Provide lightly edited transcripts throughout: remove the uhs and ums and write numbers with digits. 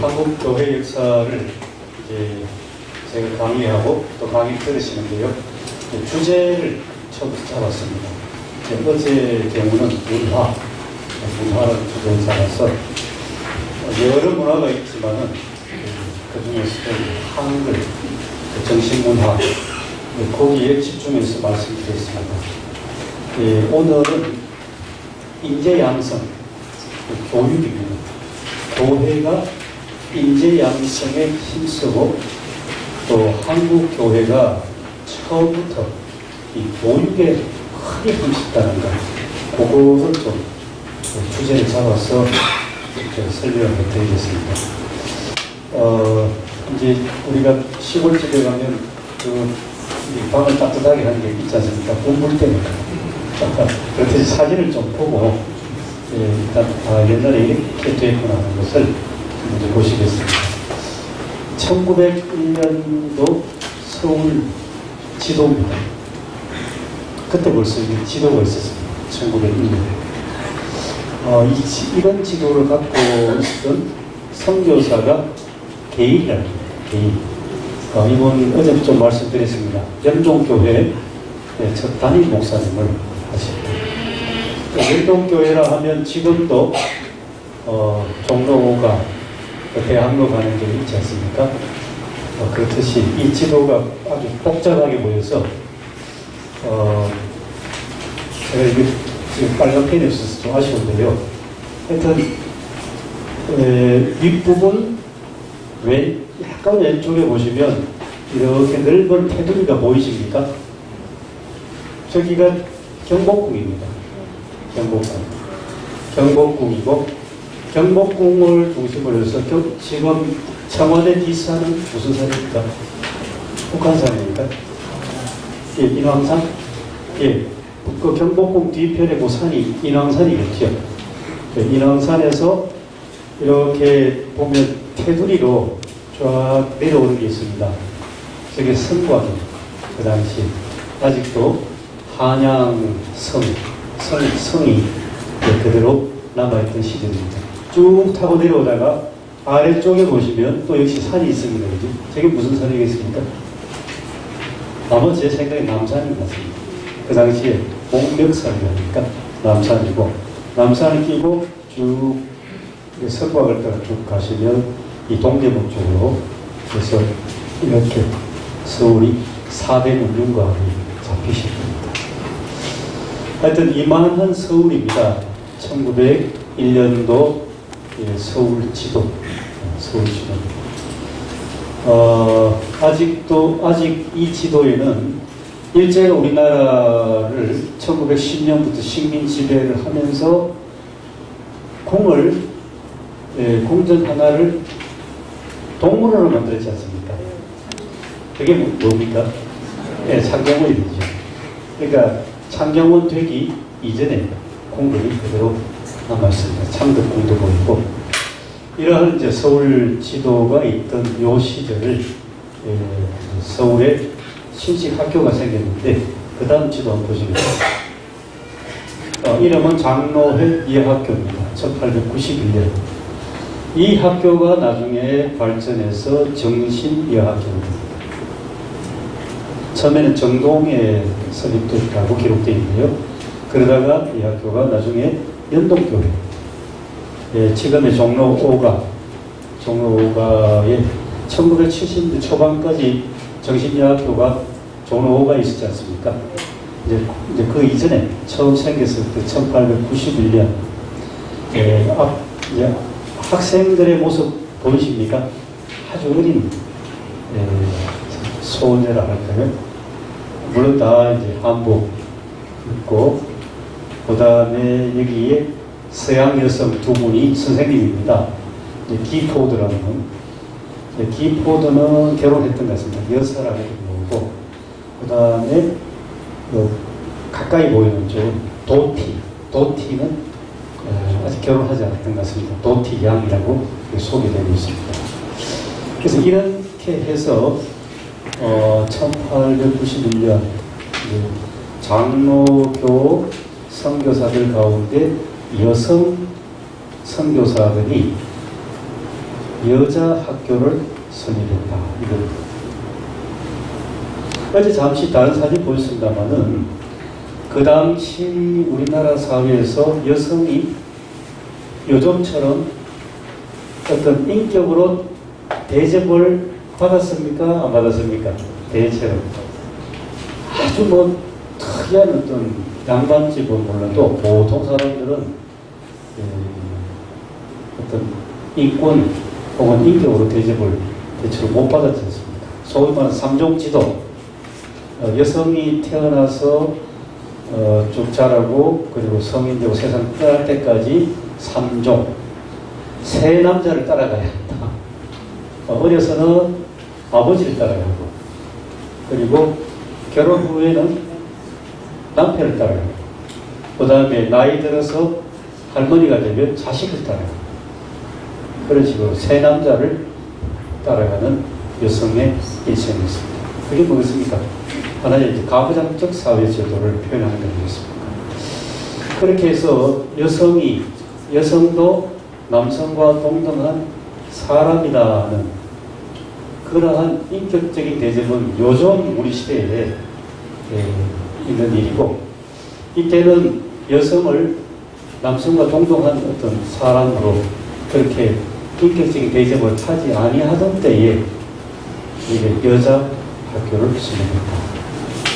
한국 교회 역사를 이제 제가 강의하고 또 강의 들으시는데요. 주제를 처음부터 잡았습니다. 어제 경우는 문화라는 주제를 잡아서 여러 문화가 있지만은 그 중에서도 한글, 정신문화 거기에 집중해서 말씀드렸습니다. 오늘은 인재양성, 교육입니다. 교회가 인재양성에 힘쓰고 또 한국 교회가 처음부터 이 교육에 크게 힘썼다는 것, 그거를 좀 주제를 잡아서 설명을 해드리겠습니다. 이제 우리가 시골집에 가면 방을 따뜻하게 하는 게 있지 않습니까? 꿈물 때문에. 그렇듯이 사진을 좀 보고 일단 옛날에 이렇게 됐구나 하는 것을 먼저 보시겠습니다. 1901년도 서울 지도입니다. 그때 벌써 지도가 있었습니다. 1901년에. 이런 지도를 갖고 있었던 선교사가 개인이랍니다. 개인. 이번 어제 좀 말씀드렸습니다. 연동교회 첫 담임 목사님을 하십니다. 연동교회라 하면 지금도 종로가 대학로 가는 길이 있지 않습니까? 그렇듯이 이 지도가 아주 복잡하게 보여서 제가 이게 지금 빨간 펜이 없어서 좀 아쉬운데요. 하여튼 윗부분 약간 왼쪽에 보시면 이렇게 넓은 테두리가 보이십니까? 저기가 경복궁입니다. 경복궁이고 경복궁을 중심으로 해서 지금 청와대 뒷산은 무슨 산입니까? 북한산입니까? 예, 인왕산? 예, 그 경복궁 뒤편에 그 산이 인왕산이겠죠. 인왕산에서 이렇게 보면 테두리로 쫙 내려오는 게 있습니다. 저게 성곽이 그 당시 아직도 한양성이 그대로 남아있던 시대입니다. 쭉 타고 내려오다가 아래쪽에 보시면 또 역시 산이 있습니다. 그죠? 저게 무슨 산이겠습니까? 아마 제 생각에 남산인 것 같습니다. 그 당시에 목멱산이라니까 남산이고, 남산을 끼고 쭉 성곽을 따라 쭉 가시면 이 동대문 쪽으로 그래서 이렇게 서울이 400문중과에 잡히실 겁니다. 하여튼 이만한 서울입니다. 1901년도 서울 지도. 아직 이 지도에는 일제가 우리나라를 1910년부터 식민 지배를 하면서 궁전 하나를 동물원으로 만들었지 않습니까? 그게 뭡니까? 네, 창경원이죠. 그러니까 창경원 되기 이전에 공들이 그대로 남아있습니다. 창덕궁도 보이고, 이러한 이제 서울 지도가 있던 요 시절을 서울에 신식 학교가 생겼는데, 그 다음 지도 한번 보시겠습니다. 이름은 장로회 예학교입니다. 1891년. 이 학교가 나중에 발전해서 정신예학교입니다. 처음에는 정동에 설립됐다고 기록되어 있는데요. 그러다가 이 학교가 나중에 연동교회, 지금의 종로 5가에 1970년대 초반까지 정신예학교가 종로 5가 있었지 않습니까? 이제 그 이전에 처음 생겼을 때 1891년 학생들의 모습 보이십니까? 아주 어린 소녀라 할까요? 물론 다 이제 한복 입고, 그 다음에 여기에 서양 여성 두 분이 선생님입니다. 기포드라는 기포드는 결혼했던 것 같습니다. 여사라고 부르고, 그 다음에 가까이 보이는 쪽은 도티는 아직 결혼하지 않았던 것 같습니다. 도티 양이라고 소개되고 있습니다. 그래서 이렇게 해서 1891년 장로교 선교사들 가운데 여성 선교사들이 여자 학교를 설립했다. 이겁니다. 어제 잠시 다른 사진 보였습니다만은 그 당시 우리나라 사회에서 여성이 요즘처럼 어떤 인격으로 대접을 받았습니까? 안 받았습니까? 대체로. 아주 뭐 특이한 어떤 양반집은 몰라도 보통 사람들은 어떤 인권 혹은 인격으로 대접을 대체로 못 받았지 않습니까? 소위 말하는 삼종지도, 여성이 태어나서 쭉 자라고 그리고 성인되고 세상 떠날 때까지 삼종, 세 남자를 따라가야 한다. 어려서는 아버지를 따라야 하고, 그리고 결혼 후에는 남편을 따라야 하고, 그 다음에 나이 들어서 할머니가 되면 자식을 따라야 하고, 그런 식으로 세 남자를 따라가는 여성의 일생이었습니다. 그게 뭐겠습니까? 하나의 이제 가부장적 사회 제도를 표현하는 것이었습니다. 그렇게 해서 여성도 남성과 동등한 사람이라는 그러한 인격적인 대접은 요즘 우리 시대에 있는 일이고, 이때는 여성을 남성과 동등한 어떤 사람으로 그렇게 인격적인 대접을 하지 아니하던 때에 이게 여자 학교를 설립했다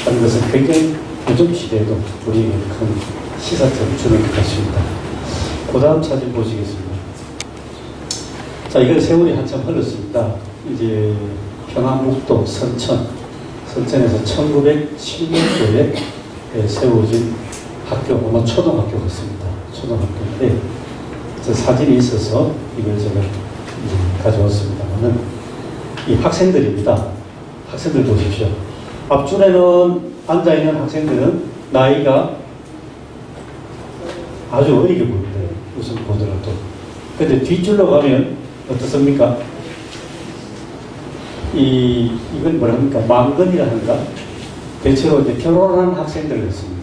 하는 것은 굉장히 요즘 시대에도 우리에게 큰 시사점을 주는 것 같습니다. 그 다음 사진 보시겠습니다. 자, 이건 세월이 한참 흘렀습니다. 이제 경상북도 선천에서 1907년도에 세워진 학교, 아마 초등학교 같습니다. 초등학교인데, 저 사진이 있어서 이걸 제가 가져왔습니다만은, 이 학생들입니다. 학생들 보십시오. 앞줄에는 앉아있는 학생들은 나이가 아주 어리게 보입니다. 우선 보더라도. 근데 뒷줄로 가면 어떻습니까? 이건 뭐라 합니까? 망건이라 하는가? 대체로 이제 결혼한 학생들을 했습니다.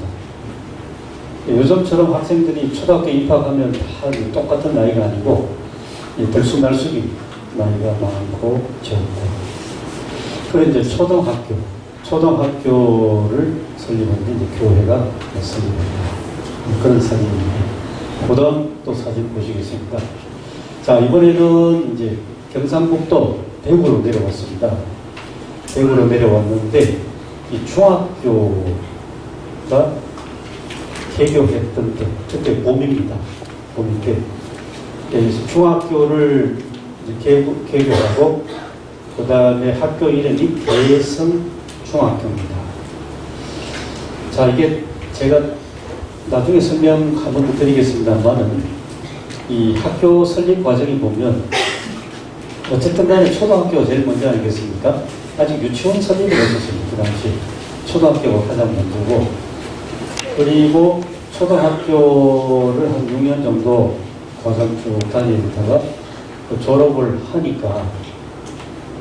요즘처럼 학생들이 초등학교 입학하면 다 똑같은 나이가 아니고, 들쑥날쑥이 나이가 많고 적고. 그리고 이제 초등학교를 설립했는데, 이제 교회가 설립합니다. 그런 사진입니다. 그 다음 또 사진 보시겠습니다. 자, 이번에는 이제 경상북도 대구로 내려왔습니다. 대구로 내려왔는데, 이 중학교가 개교했던 때, 그때 봄입니다. 봄 때. 그래서 중학교를 개교하고, 그 다음에 학교 이름이 대성중학교입니다. 자, 이게 제가 나중에 설명 한번 드리겠습니다만은, 이 학교 설립 과정이 보면, 어쨌든 간에 초등학교가 제일 먼저 아니겠습니까? 아직 유치원 설립을 했었습니다. 그 당시 초등학교가 가장 먼저고, 그리고 초등학교를 한 6년 정도 과정 쭉 다니다가 졸업을 하니까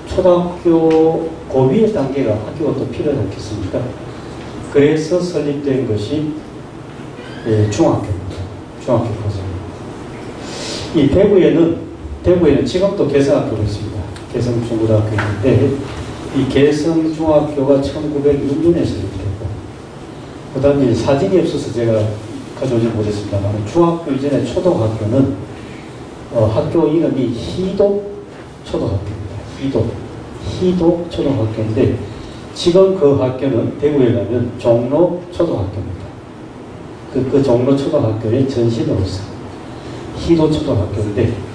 초등학교 고위의 단계가 학교가 또 필요하지 않겠습니까? 그래서 설립된 것이 중학교입니다. 중학교 과정입니다. 이 대구에는 지금도 개성학교가 있습니다. 개성중고등학교인데, 이 개성중학교가 1906년에 설립됐고, 그 다음에 사진이 없어서 제가 가져오지 못했습니다만, 중학교 이전에 초등학교는 학교 이름이 희도초등학교입니다. 희도초등학교인데, 지금 그 학교는 대구에 가면 종로초등학교입니다. 그 종로초등학교의 전신으로서 희도초등학교인데,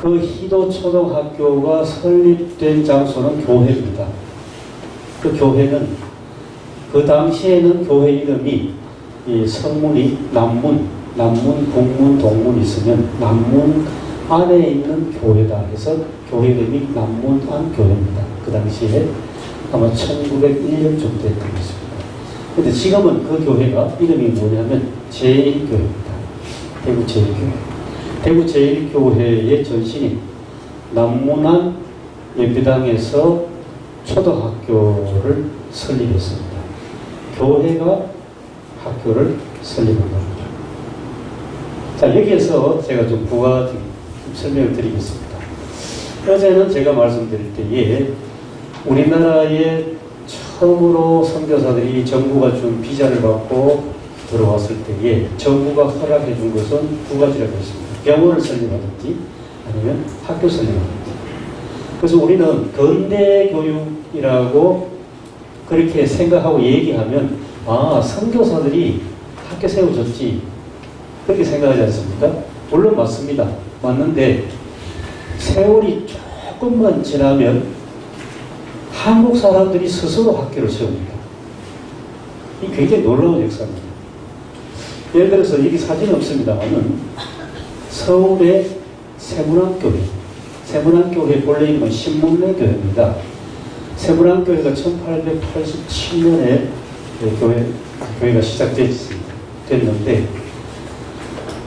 그 희도초등학교가 설립된 장소는 교회입니다. 그 교회는, 그 당시에는 교회 이름이 이 성문이 남문, 북문, 동문이 있으면 남문 안에 있는 교회다 해서 교회 이름이 남문안 교회입니다. 그 당시에 아마 1901년쯤 됐던 것입니다. 근데 지금은 그 교회가 이름이 뭐냐면 제1교회입니다. 대구 제1교회. 대구 제1교회의 전신인 남문안 예배당에서 초등학교를 설립했습니다. 교회가 학교를 설립한 겁니다. 자, 여기에서 제가 좀 부가 설명을 드리겠습니다. 어제는 제가 말씀드릴 때에 우리나라에 처음으로 선교사들이 정부가 준 비자를 받고 들어왔을 때에 정부가 허락해 준 것은 두 가지라고 했습니다. 병원을 설립하든지 아니면 학교 설립하든지. 그래서 우리는 근대 교육이라고 그렇게 생각하고 얘기하면 아, 선교사들이 학교 세워줬지 그렇게 생각하지 않습니까? 물론 맞습니다. 맞는데 세월이 조금만 지나면 한국 사람들이 스스로 학교를 세웁니다. 이 굉장히 놀라운 역사입니다. 예를 들어서 여기 사진은 없습니다만은 서울의 세문안교회, 세문안교회 본래 이름은 신문례교회입니다. 세문안교회가 1887년에 교회가 시작됐는데,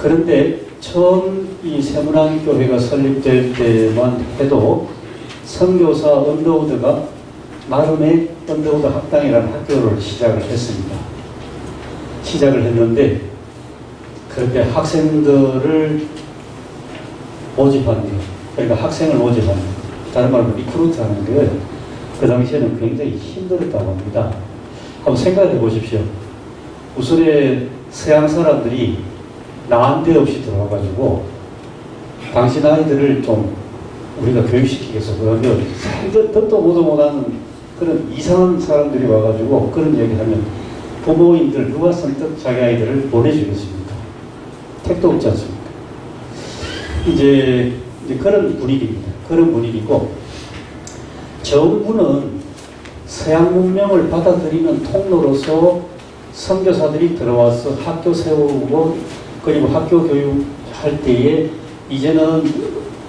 그런데 처음 이 세문안교회가 설립될 때만 해도 선교사 언더우드가 나름의 언더우드 학당이라는 학교를 시작을 했습니다. 시작을 했는데, 그렇게 학생들을 모집하는 거, 그러니까 학생을 모집하는 거, 다른 말로 리크루트 하는 게 그 당시에는 굉장히 힘들었다고 합니다. 한번 생각해 보십시오. 우선에 서양 사람들이 난데없이 들어와가지고 당신 아이들을 좀 우리가 교육시키겠어 그러면 듣도 보도 못하는 그런 이상한 사람들이 와가지고 그런 얘기하면 부모님들 누가 선뜻 자기 아이들을 보내주겠습니까? 택도 없지 않습니까? 이제 그런 분위기입니다. 그런 분위기고, 정부는 서양 문명을 받아들이는 통로로서 선교사들이 들어와서 학교 세우고 그리고 학교 교육할 때에 이제는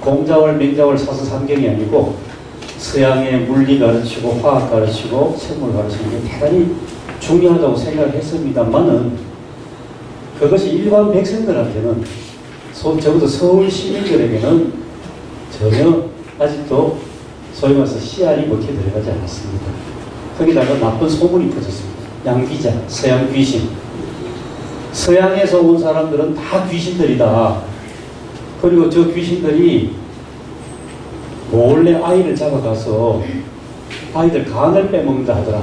공자월 맹자월 사서 삼경이 아니고 서양의 물리 가르치고 화학 가르치고 생물 가르치는 게 대단히 중요하다고 생각했습니다만은 그것이 일반 백성들한테는 적어도 서울 시민들에게는 전혀 아직도 소위 말해서 씨알이 먹혀 들어가지 않았습니다. 거기다가 나쁜 소문이 퍼졌습니다. 양귀자, 서양 귀신. 서양에서 온 사람들은 다 귀신들이다. 그리고 저 귀신들이 몰래 아이를 잡아가서 아이들 간을 빼먹는다 하더라.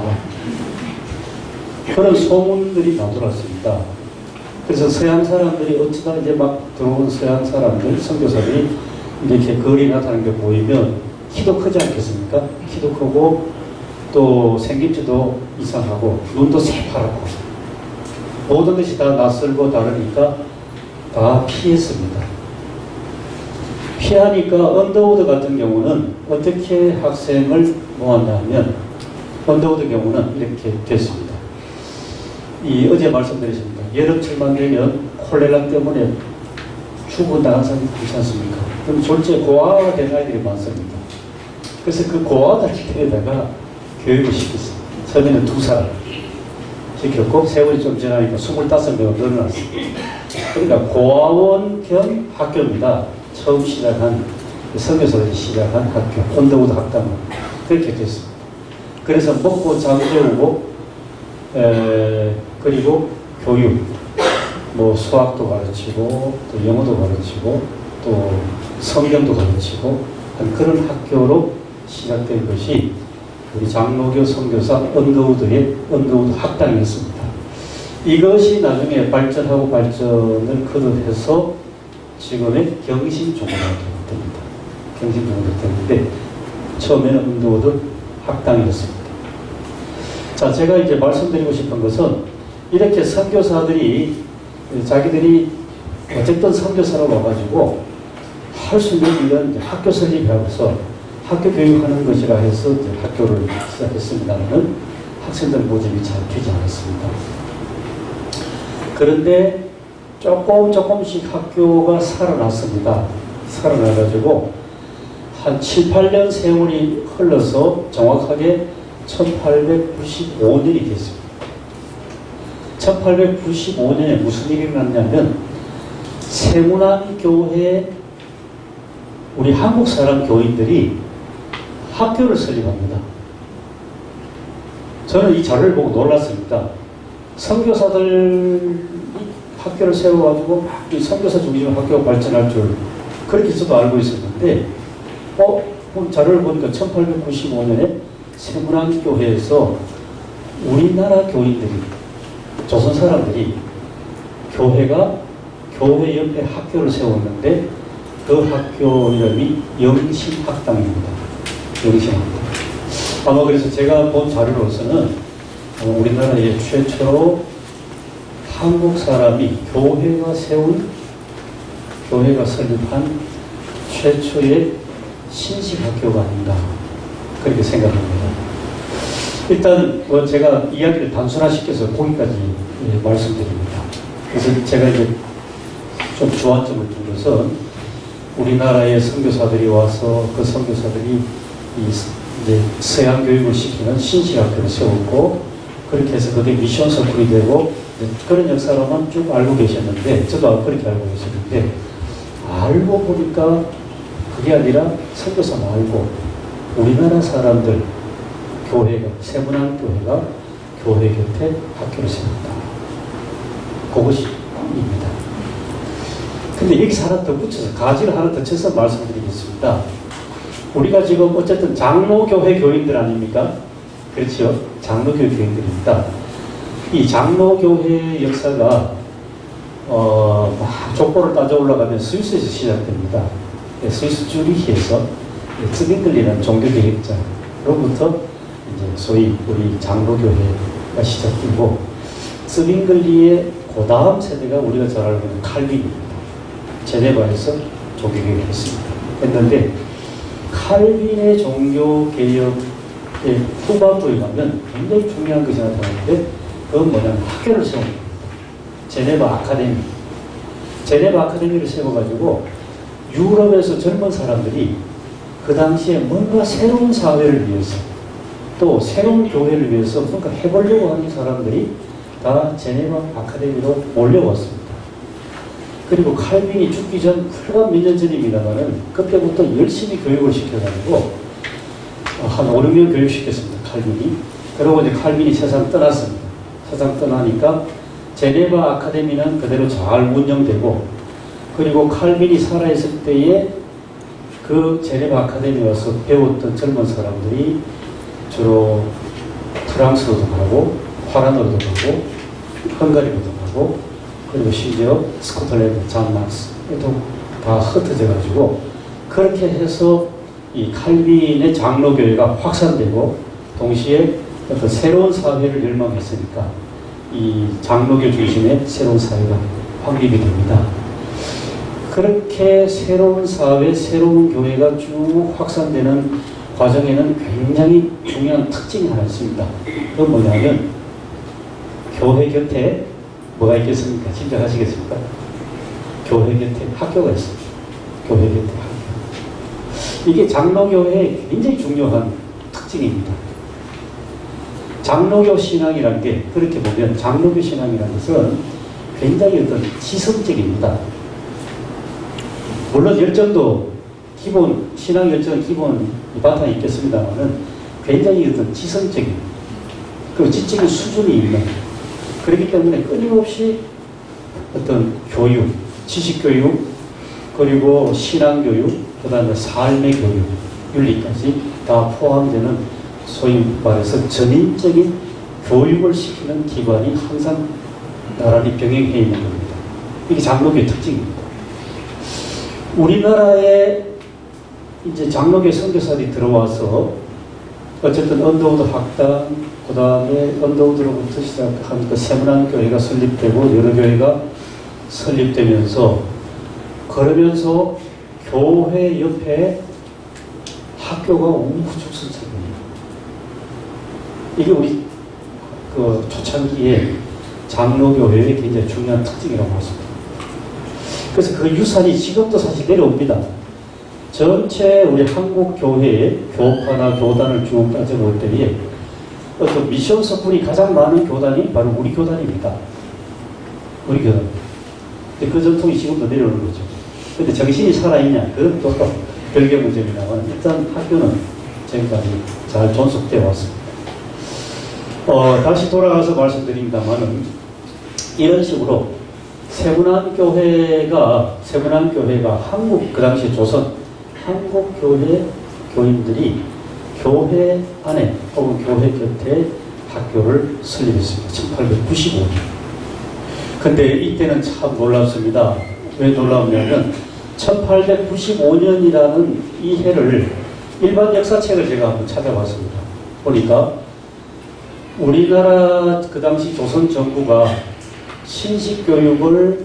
그런 소문들이 나돌았습니다. 그래서 서양 사람들이 어쩌다 이제 막 들어온 서양 사람들, 선교사들이 이렇게 거리 나타나는 게 보이면 키도 크지 않겠습니까? 키도 크고 또 생김새도 이상하고 눈도 새파랗고 모든 것이 다 낯설고 다르니까 다 피했습니다. 피하니까 언더우드 같은 경우는 어떻게 학생을 모았나 하면 언더우드 경우는 이렇게 됐습니다. 어제 말씀드렸습니다. 여름철만 되면 콜레라 때문에 죽어나간 사람이 많지 않습니까? 그럼 졸지에 고아가 된 아이들이 많습니다. 그래서 그 고아들 데려다가 교육을 시켰습니다. 처음에는 2살 시켰고 세월이 좀 지나니까 25명을 늘어났습니다. 그러니까 고아원 겸 학교입니다. 처음 시작한 선교사들이 시작한 학교, 언더우드 학당은 그렇게 됐습니다. 그래서 먹고 잠 재우고 그리고 교육, 뭐 수학도 가르치고 또 영어도 가르치고 또 성경도 가르치고 한 그런 학교로 시작된 것이 우리 장로교 선교사 언더우드의 언더우드 학당이었습니다. 이것이 나중에 발전하고 발전을 거듭해서 지금의 경신중고등학교가 됩니다. 경신중고등학교가 됐는데 처음에는 언더우드 학당이었습니다. 자, 제가 이제 말씀드리고 싶은 것은 이렇게 선교사들이 자기들이 어쨌든 선교사로 와가지고 할 수 있는 일은 학교 설립하고서 학교 교육하는 것이라 해서 이제 학교를 시작했습니다만 학생들 모집이 잘 되지 않았습니다. 그런데 조금씩 학교가 살아났습니다. 살아나가지고 한 7, 8년 세월이 흘러서 정확하게 1895년이 됐습니다. 1895년에 무슨 일이 일어났냐면 세문안교회 우리 한국 사람 교인들이 학교를 설립합니다. 저는 이 자료를 보고 놀랐습니다. 선교사들이 학교를 세워가지고 막 선교사 중심으로 학교가 발전할 줄 그렇게 저도 알고 있었는데 자료를 보니까 1895년에 세문안교회에서 우리나라 교인들이, 조선 사람들이 교회가 교회 옆에 학교를 세웠는데 그 학교 이름이 영신학당입니다. 영신학당. 아마 그래서 제가 본 자료로서는 우리나라의 최초로 한국 사람이 교회가 설립한 최초의 신식학교가 아닌가 그렇게 생각합니다. 일단 제가 이야기를 단순화시켜서 거기까지 말씀드립니다. 그래서 제가 이제 좀 주안점을 둔 것은 우리나라의 선교사들이 와서 그 선교사들이 이제 서양 교육을 시키는 신식학교를 세웠고 그렇게 해서 그게 미션 서클이 되고 그런 역사로만 쭉 알고 계셨는데 저도 그렇게 알고 계셨는데 알고 보니까 그게 아니라 선교사 말고 우리나라 사람들 교회가 세문안교회가 교회 곁에 학교를 세웠다. 그것입니다. 근데 여기서 하나 더 붙여서 가지를 하나 더 쳐서 말씀드리겠습니다. 우리가 지금 어쨌든 장로교회 교인들 아닙니까? 그렇죠? 장로교회 교인들입니다. 이 장로교회 역사가 막 족보를 따져 올라가면 스위스에서 시작됩니다. 스위스 주리히에서 츠빙글리라는 종교개혁자로부터 이제 소위 우리 장로교회가 시작되고 츠빙글리의 그 다음 세대가 우리가 잘 알고 있는 칼빈입니다. 제네바에서 종교개혁을 했습니다. 했는데 칼빈의 종교개혁의 후반부에 가면 굉장히 중요한 것이 나타나는데 그건 뭐냐면 학교를 세웁니다. 제네바 아카데미. 제네바 아카데미를 세워가지고 유럽에서 젊은 사람들이 그 당시에 뭔가 새로운 사회를 위해서 또 새로운 교회를 위해서 뭔가 해보려고 하는 사람들이 다 제네바 아카데미로 몰려왔습니다. 그리고 칼빈이 죽기 전 불과 몇 년 전입니다만은 그때부터 열심히 교육을 시켜가지고 한 5, 6년 교육시켰습니다. 칼빈이. 그러고 이제 칼빈이 세상 떠났습니다. 세상 떠나니까 제네바 아카데미는 그대로 잘 운영되고 그리고 칼빈이 살아있을 때에 그 제네바 아카데미 와서 배웠던 젊은 사람들이 주로 프랑스로도 가고 화란으로도 가고 헝가리로도 가고 그리고 심지어 스코틀랜드 잔 막스에도 다 흩어져 가지고 그렇게 해서 이 칼빈의 장로교회가 확산되고 동시에 어떤 새로운 사회를 열망했으니까 이 장로교 중심의 새로운 사회가 확립이 됩니다. 그렇게 새로운 사회, 새로운 교회가 쭉 확산되는 과정에는 굉장히 중요한 특징이 하나 있습니다. 그건 뭐냐면 교회 곁에 뭐가 있겠습니까? 짐작하시겠습니까? 교회 곁에 학교가 있습니다. 교회 곁에 학교. 이게 장로교회의 굉장히 중요한 특징입니다. 장로교 신앙이라는 게 그렇게 보면 장로교 신앙이라는 것은 굉장히 어떤 지성적입니다. 물론 열정도 기본, 신앙 열정 기본 바탕이 있겠습니다만은 굉장히 어떤 지성적인, 그 지적인 수준이 있는, 그렇기 때문에 끊임없이 어떤 교육, 지식교육, 그리고 신앙교육, 그 다음에 삶의 교육, 윤리까지 다 포함되는 소위 말해서 전인적인 교육을 시키는 기관이 항상 나란히 병행해 있는 겁니다. 이게 장로교의 특징입니다. 우리나라에 이제 장로교 선교사들이 들어와서 어쨌든 언더우드 학당, 그 다음에 언더우드로부터 시작한 그 세문안교회가 설립되고 여러 교회가 설립되면서 그러면서 교회 옆에 학교가 우후죽순처럼입니다. 이게 우리 그 초창기에 장로교회의 굉장히 중요한 특징이라고 할 수 있습니다. 그래서 그 유산이 지금도 사실 내려옵니다. 전체 우리 한국 교회의 교파나 교단을 쭉 따져볼 때에 어떤 미션 서클이 가장 많은 교단이 바로 우리 교단입니다. 우리 교단. 근데 그 전통이 지금도 내려오는 거죠. 근데 정신이 살아있냐? 그건 또 별개 문제입니다만 일단 학교는 지금까지 잘 존속되어 왔습니다. 다시 돌아가서 말씀드립니다만은 이런 식으로 세문안교회가 한국, 그 당시 조선, 한국교회 교인들이 교회 안에 혹은 교회 곁에 학교를 설립했습니다. 1895년. 근데 이때는 참 놀랍습니다. 왜 놀라우냐면 1895년이라는 이 해를 일반 역사책을 제가 한번 찾아봤습니다. 보니까 우리나라 그 당시 조선 정부가 신식교육을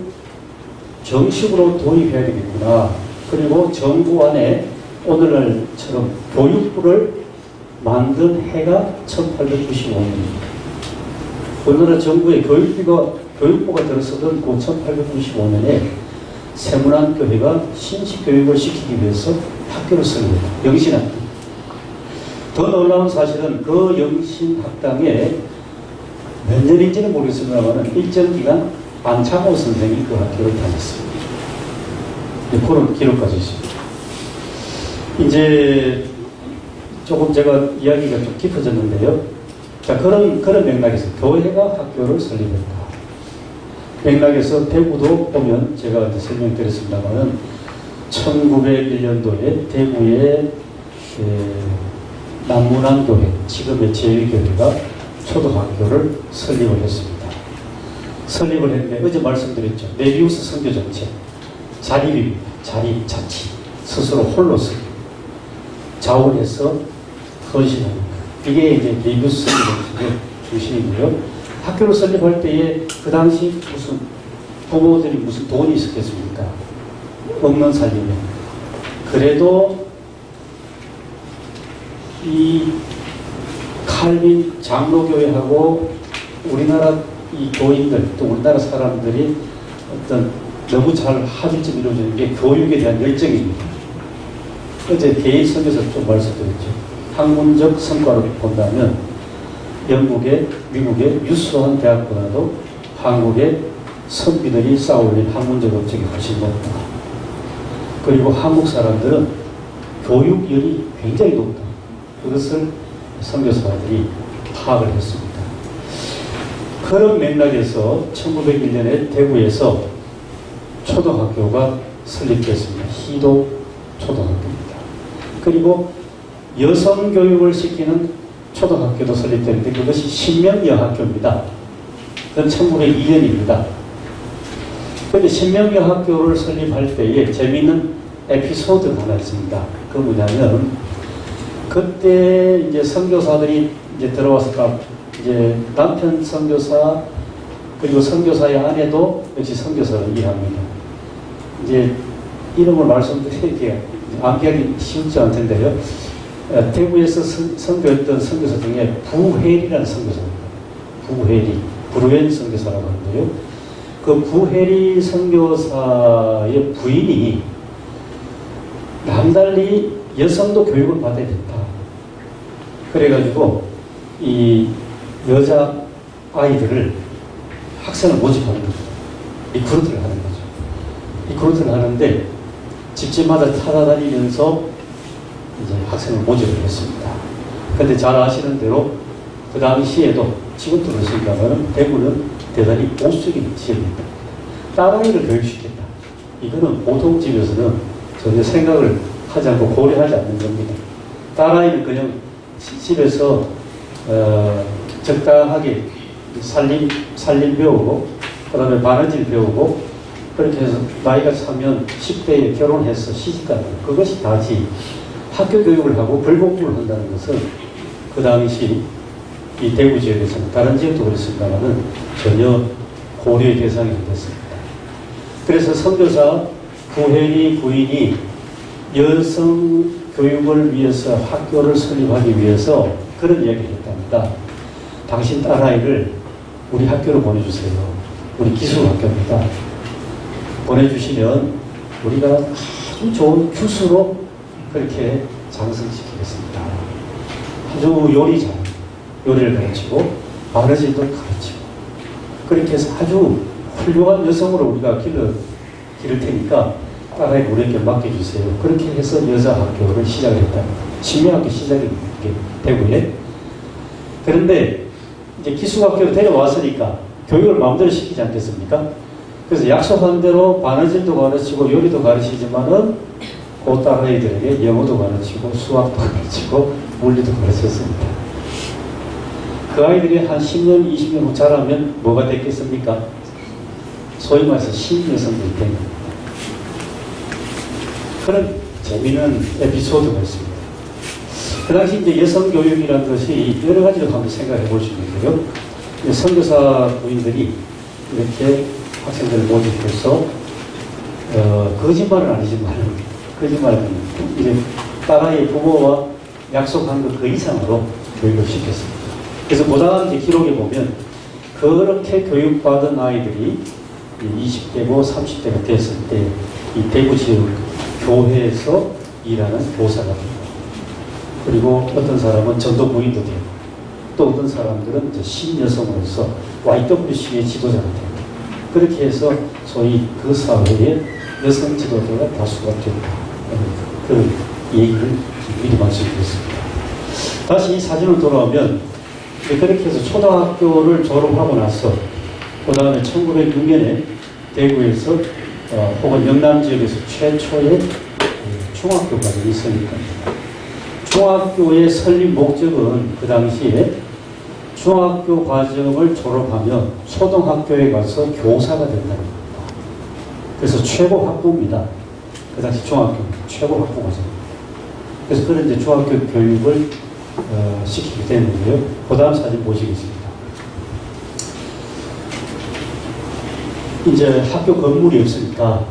정식으로 도입해야 되겠구나. 그리고 정부 안에 오늘날처럼 교육부를 만든 해가 1895년입니다. 우리나라 정부의 교육부가 들어서던 그 1895년에 세문안교회가 신식교육을 시키기 위해서 학교를 설립했다. 영신학당. 더 놀라운 사실은 그 영신학당에 몇 년인지는 모르겠습니다만 일정 기간 안창호 선생이 그 학교를 다녔습니다. 그런 기록까지 있습니다. 이제 조금 제가 이야기가 좀 깊어졌는데요. 자, 그런 맥락에서 교회가 학교를 설립했다. 맥락에서 대구도 보면 제가 이제 설명드렸습니다만은 1901년도에 대구의 남문안교회, 지금의 제일교회가 초등학교를 설립을 했습니다. 설립을 했는데 어제 말씀드렸죠. 메비우스 선교 정책, 자립입니다. 자립, 자치, 스스로 홀로서 자원해서 헌신하는 것. 이게 이제 메비우스 선교 정책의 중심이고요. 학교를 설립할 때에 그 당시 무슨 부모들이 무슨 돈이 있었겠습니까? 없는 살림에. 그래도 이 칼빈 장로교회하고 우리나라 이 교인들 또 우리나라 사람들이 어떤 너무 잘 합의점 이루어지는 게 교육에 대한 열정입니다. 어제 개인 선에서 좀 말씀드렸죠. 학문적 성과를 본다면 영국의, 미국의 유수한 대학보다도 한국의 선비들이 쌓아올린 학문적 업적이 훨씬 높다. 그리고 한국 사람들은 교육열이 굉장히 높다. 그것을 선교사들이 파악을 했습니다. 그런 맥락에서 1901년에 대구에서 초등학교가 설립됐습니다. 희도 초등학교입니다. 그리고 여성 교육을 시키는 초등학교도 설립되는데 그것이 신명여학교입니다. 그건 1902년입니다. 그런데 신명여학교를 설립할 때에 재미있는 에피소드가 하나 있습니다. 그 뭐냐면 그때 이제 선교사들이 이제 들어와서 이제 남편 선교사 그리고 선교사의 아내도 역시 선교사를 이해합니다. 이제 이름을 말씀드리기에 암기하기 쉽지 않을 텐데요. 대구에서 선교했던 선교사 중에 부혜리라는 선교사입니다. 부혜리, 브루엔 선교사라고 하는데요. 그 부혜리 선교사의 부인이 남달리 여성도 교육을 받아야 된다. 그래가지고 이 여자 아이들을 학생을 모집하는 거죠. 리크루트를 하는 거죠. 리크루트를 하는데 집집마다 찾아다니면서 이제 학생을 모집을 했습니다. 그런데 잘 아시는 대로 그 당시에도 지금도 그렇습니다만 대구는 대단히 보수적인 지역입니다. 딸아이를 교육시켰다. 이거는 보통 집에서는 전혀 생각을 하지 않고 고려하지 않는 겁니다. 딸아이는 그냥 집에서 적당하게 살림 배우고 그 다음에 바느질 배우고 그렇게 해서 나이가 차면 10대에 결혼해서 시집가는 그것이 다지 학교 교육을 하고 불공부를 한다는 것은 그 당시 이 대구 지역에서는 다른 지역도 그렇습니다만은 전혀 고려의 대상이 안 됐습니다. 그래서 선교사 부혜리 부인이 여성 교육을 위해서 학교를 설립하기 위해서 그런 이야기를 했답니다. 당신 딸아이를 우리 학교로 보내주세요. 우리 기술학교입니다. 보내주시면 우리가 아주 좋은 교수로 그렇게 장성시키겠습니다. 아주 요리를 가르치고 바느질도 가르치고 그렇게 해서 아주 훌륭한 여성으로 우리가 기를 테니까 딸아이 우리에게 맡겨주세요. 그렇게 해서 여자 학교를 시작을 했답니다. 신명학교 시작이 대구에. 그런데 이제 기숙학교로 데려왔으니까 교육을 마음대로 시키지 않겠습니까? 그래서 약속한 대로 바느질도 가르치고 요리도 가르치지만은 그 딸아이들에게 영어도 가르치고 수학도 가르치고 물리도 가르쳤습니다. 그 아이들이 한 10년, 20년 후 자라면 뭐가 됐겠습니까? 소위 말해서 신여성들이 된 겁니다. 그런 재미있는 에피소드가 있습니다. 그 당시 이제 여성교육이라는 것이 여러 가지로 한번 생각해 볼 수 있는데요. 선교사 부인들이 이렇게 학생들을 모집해서 거짓말은 아니지만 거짓말은 이제 딸아이의 부모와 약속한 것 그 이상으로 교육을 시켰습니다. 그래서 보다 이제 기록에 보면 그렇게 교육받은 아이들이 20대고 30대가 됐을 때 이 대구 지역 교회에서 일하는 교사가 되고, 그리고 어떤 사람은 전도 부인도 되고, 또 어떤 사람들은 이제 신여성으로서 YWC의 지도자가 되고, 그렇게 해서 소위 그 사회에 여성 지도자가 다수가 된다. 그런 얘기를 미리 말씀드렸습니다. 다시 이 사진으로 돌아오면 그렇게 해서 초등학교를 졸업하고 나서 그 다음에 1906년에 대구에서 혹은 영남 지역에서 최초의 중학교 과정이 있으니까 중학교의 설립 목적은 그 당시에 중학교 과정을 졸업하면 초등학교에 가서 교사가 된다는 겁니다. 그래서 최고 학부입니다. 그 당시 중학교 최고 학부 과정입니다. 그래서 그런 이제 중학교 교육을 시키게 되는데요. 그 다음 사진 보시겠습니다. 이제 학교 건물이 없으니까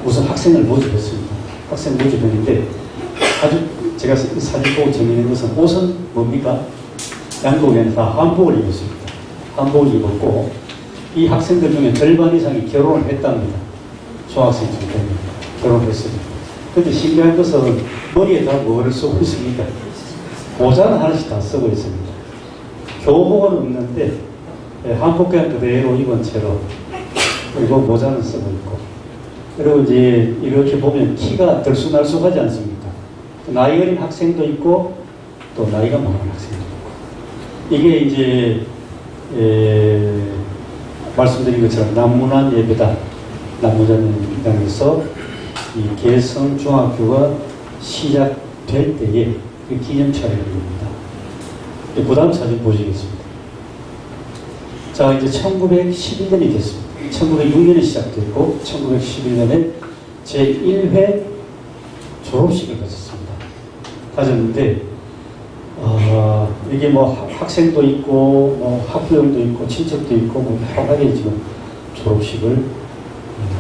우선 학생을 모집했습니다. 학생 모집했는데 아주 제가 사진 보고 재미있는 것은 옷은 뭡니까? 양복에는 다 한복을 입었습니다. 한복을 입었고 이 학생들 중에 절반 이상이 결혼을 했답니다. 중학생 중에 결혼을 했습니다. 그런데 신기한 것은 머리에다 뭐를 쓰고 있습니까? 모자는 하나씩 다 쓰고 있습니다. 교복은 없는데 한복 그냥 그대로 입은 채로, 그리고 모자는 쓰고 있고, 그리고 이제 이렇게 보면 키가 들쑥날쑥하지 않습니까? 나이 어린 학생도 있고 또 나이가 많은 학생도 있고, 이게 이제 말씀드린 것처럼 남문안 예배당 남문안에서 이 개성중학교가 시작될 때에 그 기념 촬영입니다. 그 다음 사진 보시겠습니다. 자, 이제 1911년이 됐습니다. 1906년에 시작됐고 1911년에 제1회 졸업식을 가졌는데 이게 뭐 학생도 있고 뭐 학부형도 있고 친척도 있고 뭐 다양하게 지금 졸업식을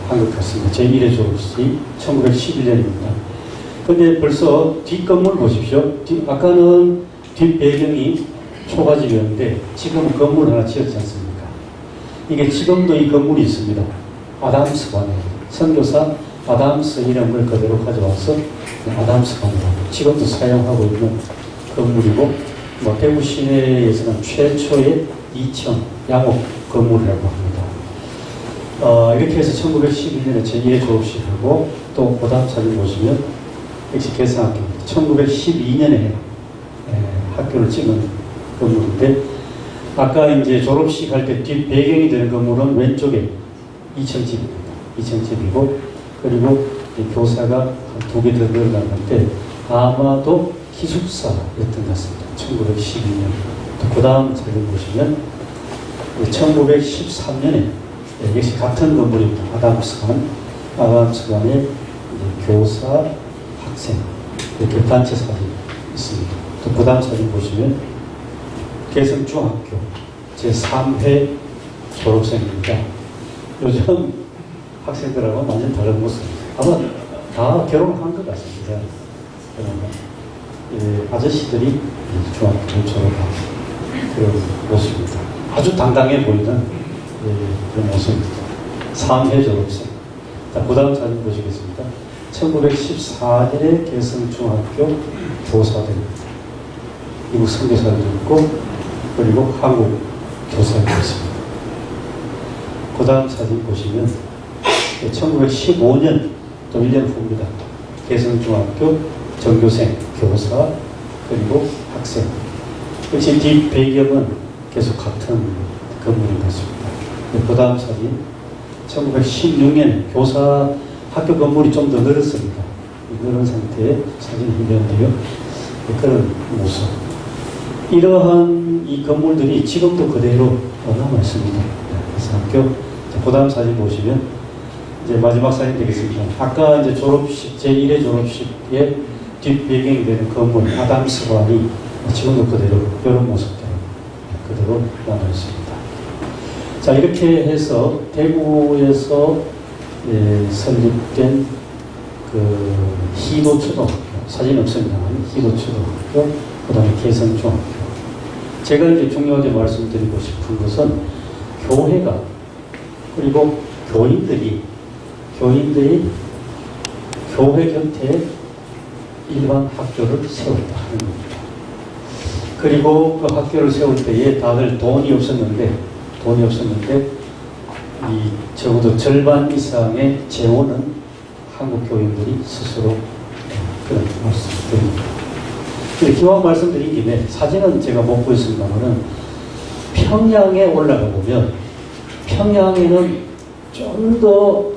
한 것 같습니다. 제1회 졸업식이 1911년입니다. 근데 벌써 뒷건물 보십시오. 아까는 뒷배경이 초가집이었는데 지금 건물 하나 지었지 않습니까? 이게 지금도 이 건물이 있습니다. 아담스관이에요. 선교사 아담스 이름을 그대로 가져와서 아담스관이라고 지금도 사용하고 있는 건물이고, 뭐 대구 시내에서는 최초의 2층 양옥 건물이라고 합니다. 이렇게 해서 1911년에 제2회 졸업식하고, 또 그 다음 사진 보시면 역시 개성학교입니다. 1912년에 학교를 찍은 건물인데, 아까 이제 졸업식 할 때 뒷 배경이 되는 건물은 왼쪽에 2층 집입니다. 2층 집이고, 그리고 교사가 한 2개 더 늘어났는데 아마도 기숙사였던 것 같습니다. 1912년. 또 그 다음 사진 보시면 1913년에 역시 같은 건물입니다. 아담스관의 교사, 학생 이렇게 단체 사진이 있습니다. 또 그 다음 사진 보시면 개성중학교 제3회 졸업생입니다. 요즘 학생들하고 완전 다른 모습입니다. 아마 다 결혼한 것 같습니다. 아저씨들이 중학교를 졸업한 그런 모습입니다. 아주 당당해 보이는 그런 모습입니다. 3회 졸업생. 그 다음 사진 보시겠습니다. 1914년에 개성중학교 교사들입니다. 미국 선교사도 있고, 그리고 한국 교사도 있습니다. 그 다음 사진 보시면 1915년 또 1년 후입니다. 개성중학교 전교생, 교사, 그리고 학생. 역시 뒷 배경은 계속 같은 건물인 것 같습니다. 그 다음 사진 1916년 교사 학교 건물이 좀 더 늘었습니다. 그런 상태의 사진이 있는데요. 그런 모습. 이러한 이 건물들이 지금도 그대로 남아있습니다. 그래서 학교, 그 다음 사진 보시면, 이제 마지막 사진 되겠습니다. 아까 이제 졸업식, 제1회 졸업식의 뒷배경이 되는 건물, 아담스관이 지금도 그대로, 이런 모습대로 그대로 남아있습니다. 자, 이렇게 해서 대구에서 설립된 그 희도초등학교, 사진 없습니다만 희도초등학교, 그 다음에 개성중학교. 제가 이제 중요하게 말씀드리고 싶은 것은 교회가, 그리고 교인들이 교회 곁에 일반 학교를 세웠다 하는 겁니다. 그리고 그 학교를 세울 때에 다들 돈이 없었는데 적어도 절반 이상의 재원은 한국 교인들이 스스로 그런 말씀드립니다. 기왕 말씀드린 김에 사진은 제가 못 보였습니다만은 평양에 올라가 보면 평양에는 좀 더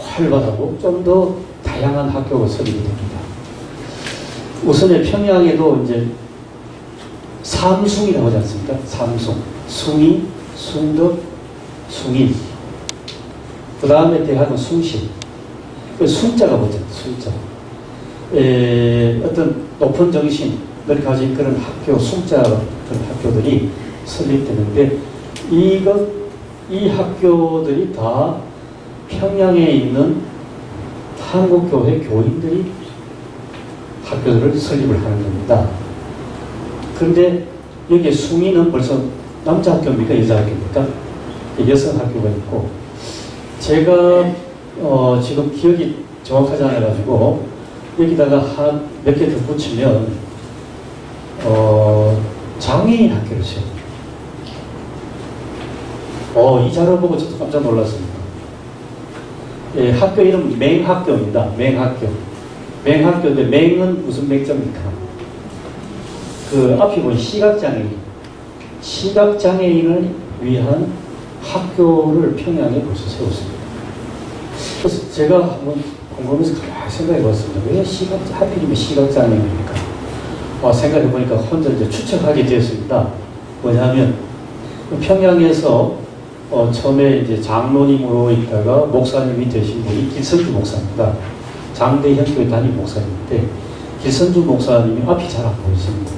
활발하고 좀 더 다양한 학교가 설립이 됩니다. 우선에 평양에도 이제 삼숭이라고 하지 않습니까? 삼숭, 숭이, 숭덕, 숭인. 그 다음에 대학은 숭신. 그 숭자가 뭐죠? 숭자. 어떤 높은 정신을 가진 그런 학교, 숭자 그런 학교들이 설립되는데, 이 학교들이 다 평양에 있는 한국교회 교인들이 학교들을 설립을 하는 겁니다. 그런데 여기에 숭이는 벌써 남자 학교입니까? 여자 학교입니까? 여성 학교가 있고, 제가 지금 기억이 정확하지 않아가지고 여기다가 한 몇 개 더 붙이면 장애인 학교를 세웁니다. 이 자료 보고 저도 깜짝 놀랐습니다. 학교 이름 맹학교입니다. 맹학교인데 맹은 무슨 맹자입니까? 그 앞에 보면 시각장애인을 위한 학교를 평양에 벌써 세웠습니다. 그래서 제가 한번 궁금해서 가만히 생각해 봤습니다. 왜 하필이면 시각장애인입니까? 생각해 보니까 혼자 이제 추측하게 되었습니다. 뭐냐면 평양에서 처음에 이제 장로님으로 있다가 목사님이 되신 분이 길선주 목사입니다. 장대현교회 담임 목사님인데, 길선주 목사님이 앞이 잘 안 보이십니다.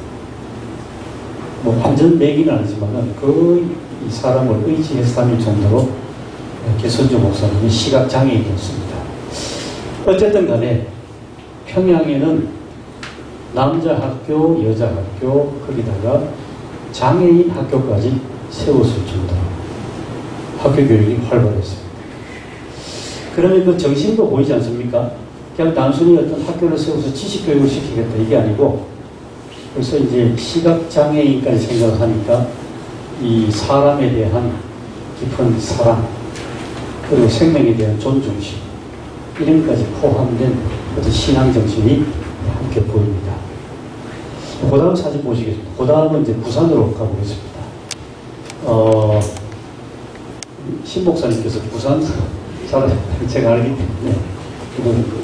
완전 매기는 아니지만은 거의 이 사람을 의지해서 다닐 정도로 길선주 목사님이 시각장애인이었습니다. 어쨌든 간에 평양에는 남자 학교, 여자 학교, 거기다가 장애인 학교까지 세웠을 정도로 학교 교육이 활발했습니다. 그러면 그 정신도 보이지 않습니까? 그냥 단순히 어떤 학교를 세워서 지식 교육을 시키겠다 이게 아니고, 그래서 이제 시각장애인까지 생각하니까 이 사람에 대한 깊은 사랑, 그리고 생명에 대한 존중심, 이런 것까지 포함된 어떤 신앙정신이 함께 보입니다. 그 다음 사진 보시겠습니다. 그 다음은 이제 부산으로 가보겠습니다. 신목사님께서 부산 사람 제가 알기 때문에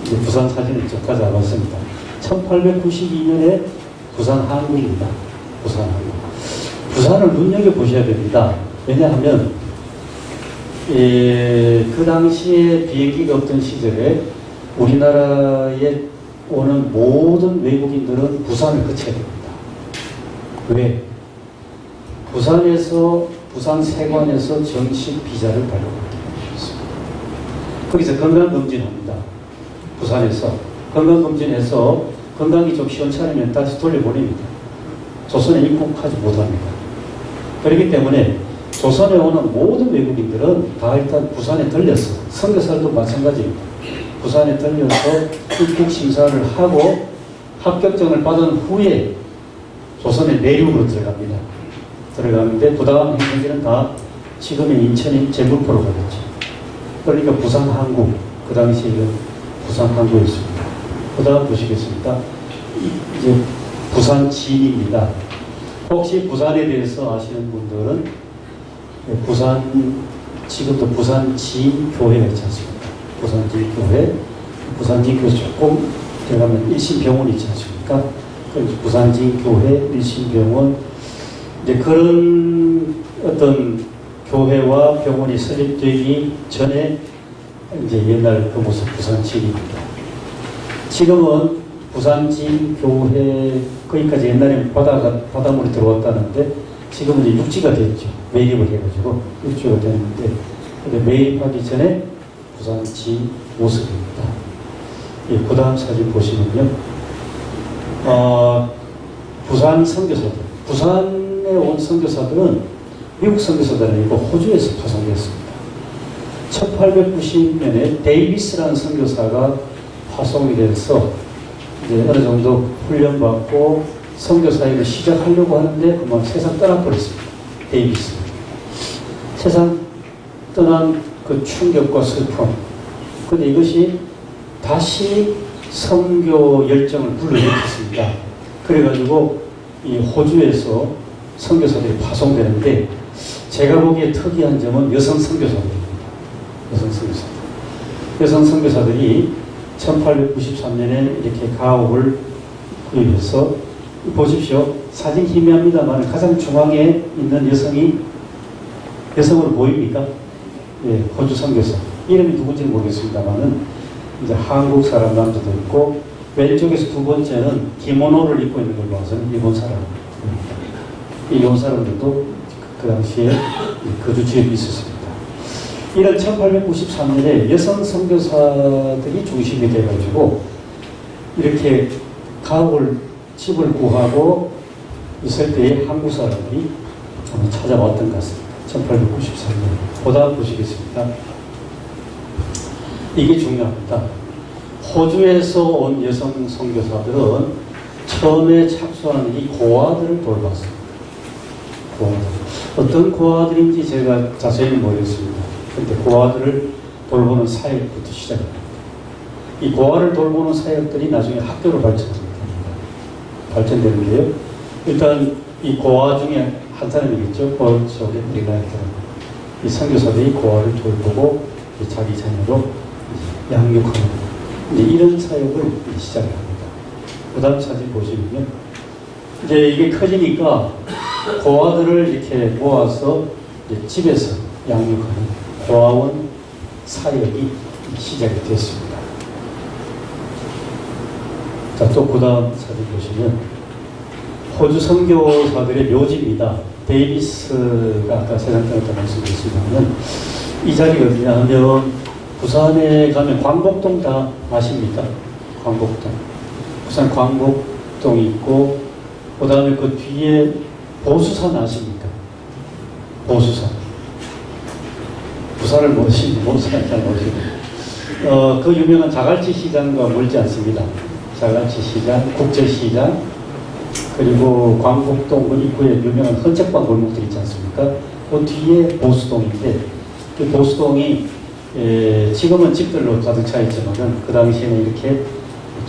이제 부산 사진을 좀 가져와봤습니다. 1892년에 부산 항구입니다. 부산 항구. 부산을 눈여겨보셔야 됩니다. 왜냐하면 그 당시에 비행기가 없던 시절에 우리나라에 오는 모든 외국인들은 부산을 거쳐야 됩니다. 왜? 부산 세관에서 정식 비자를 발급하게 되었습니다. 거기서 건강검진합니다. 부산에서 건강검진해서 건강이 좀 시원찮으면 다시 돌려보냅니다. 조선에 입국하지 못합니다. 그렇기 때문에 조선에 오는 모든 외국인들은 다 일단 부산에 들려서, 선교사들도 마찬가지입니다. 부산에 들려서 입국 심사를 하고 합격증을 받은 후에 조선의 내륙으로 들어갑니다. 들어가는데 그 다음 행선지는 다 지금의 인천인 제물포로 가겠죠. 그러니까 부산 항구, 그 당시에 부산 항구였습니다. 그 다음 보시겠습니다. 이제 부산 진입니다. 혹시 부산에 대해서 아시는 분들은 지금도 부산 진 교회가 있지 않습니까? 부산 진 교회 조금 들어가면 일신병원 있지 않습니까? 부산진교회, 일신병원, 이제 그런 어떤 교회와 병원이 설립되기 전에 이제 옛날 그 모습 부산진입니다. 지금은 부산진교회, 거기까지 옛날에 바닷물이 들어왔다는데 지금은 이제 육지가 됐죠. 매립을 해가지고 육지가 됐는데, 매립하기 전에 부산진 모습입니다. 예, 그 다음 사진 보시면요. 부산 선교사들. 부산에 온 선교사들은 미국 선교사들이 아니고 호주에서 파송됐습니다. 1890년에 데이비스라는 선교사가 파송이 돼서 이제 어느 정도 훈련받고 선교사역을 시작하려고 하는데 그만 세상 떠나버렸습니다. 데이비스. 세상 떠난 그 충격과 슬픔. 근데 이것이 다시 선교 열정을 불러일으켰습니다. 그래가지고 이 호주에서 선교사들이 파송되는데 제가 보기에 특이한 점은 여성 선교사들입니다. 여성 선교사들이 1893년에 이렇게 가옥을 구입해서 보십시오. 사진 희미합니다만 가장 중앙에 있는 여성으로 보입니까? 예, 호주 선교사. 이름이 누군지는 모르겠습니다만은 이제 한국 사람 남자도 있고 왼쪽에서 두 번째는 기모노를 입고 있는 걸 봐서는 일본 사람입니다. 일본 사람들도 그 당시에 거주지에 있었습니다. 이런 1893년에 여성 선교사들이 중심이 돼가지고 이렇게 집을 구하고 있을 때에 한국 사람들이 찾아왔던 것 같습니다. 1893년. 그 다음 보시겠습니다. 이게 중요합니다. 호주에서 온 여성 선교사들은 처음에 착수하는 이 고아들을 돌봤습니다. 어떤 고아들인지 제가 자세히는 모르겠습니다. 그런데 고아들을 돌보는 사역부터 시작합니다. 이 고아를 돌보는 사역들이 나중에 학교로 발전되는데요. 일단 이 고아 중에 한 사람이겠죠. 이 선교사들이 고아를 돌보고 자기 자녀로 양육하는 이런 사역을 시작합니다. 그 다음 사진 보시면요. 이제 이게 커지니까 고아들을 이렇게 모아서 이제 집에서 양육하는 고아원 사역이 시작이 됐습니다. 자, 또 그 다음 사진 보시면 호주 선교사들의 묘지입니다. 데이비스가 아까 세상 떠났다 말씀드렸습니다만 이 자리가 어디냐 하면 부산에 가면 광복동 다 아십니까? 광복동. 부산 광복동이 있고 그 다음에 그 뒤에 보수산 아십니까? 보수산. 부산을 모르시는 보수산 잘 모르시고 그 유명한 자갈치 시장과 멀지 않습니다. 자갈치 시장, 국제시장, 그리고 광복동 그 입구에 유명한 헌책방 골목들 있지 않습니까? 그 뒤에 보수동인데 그 보수동이 지금은 집들로 가득 차 있지만은 그 당시에는 이렇게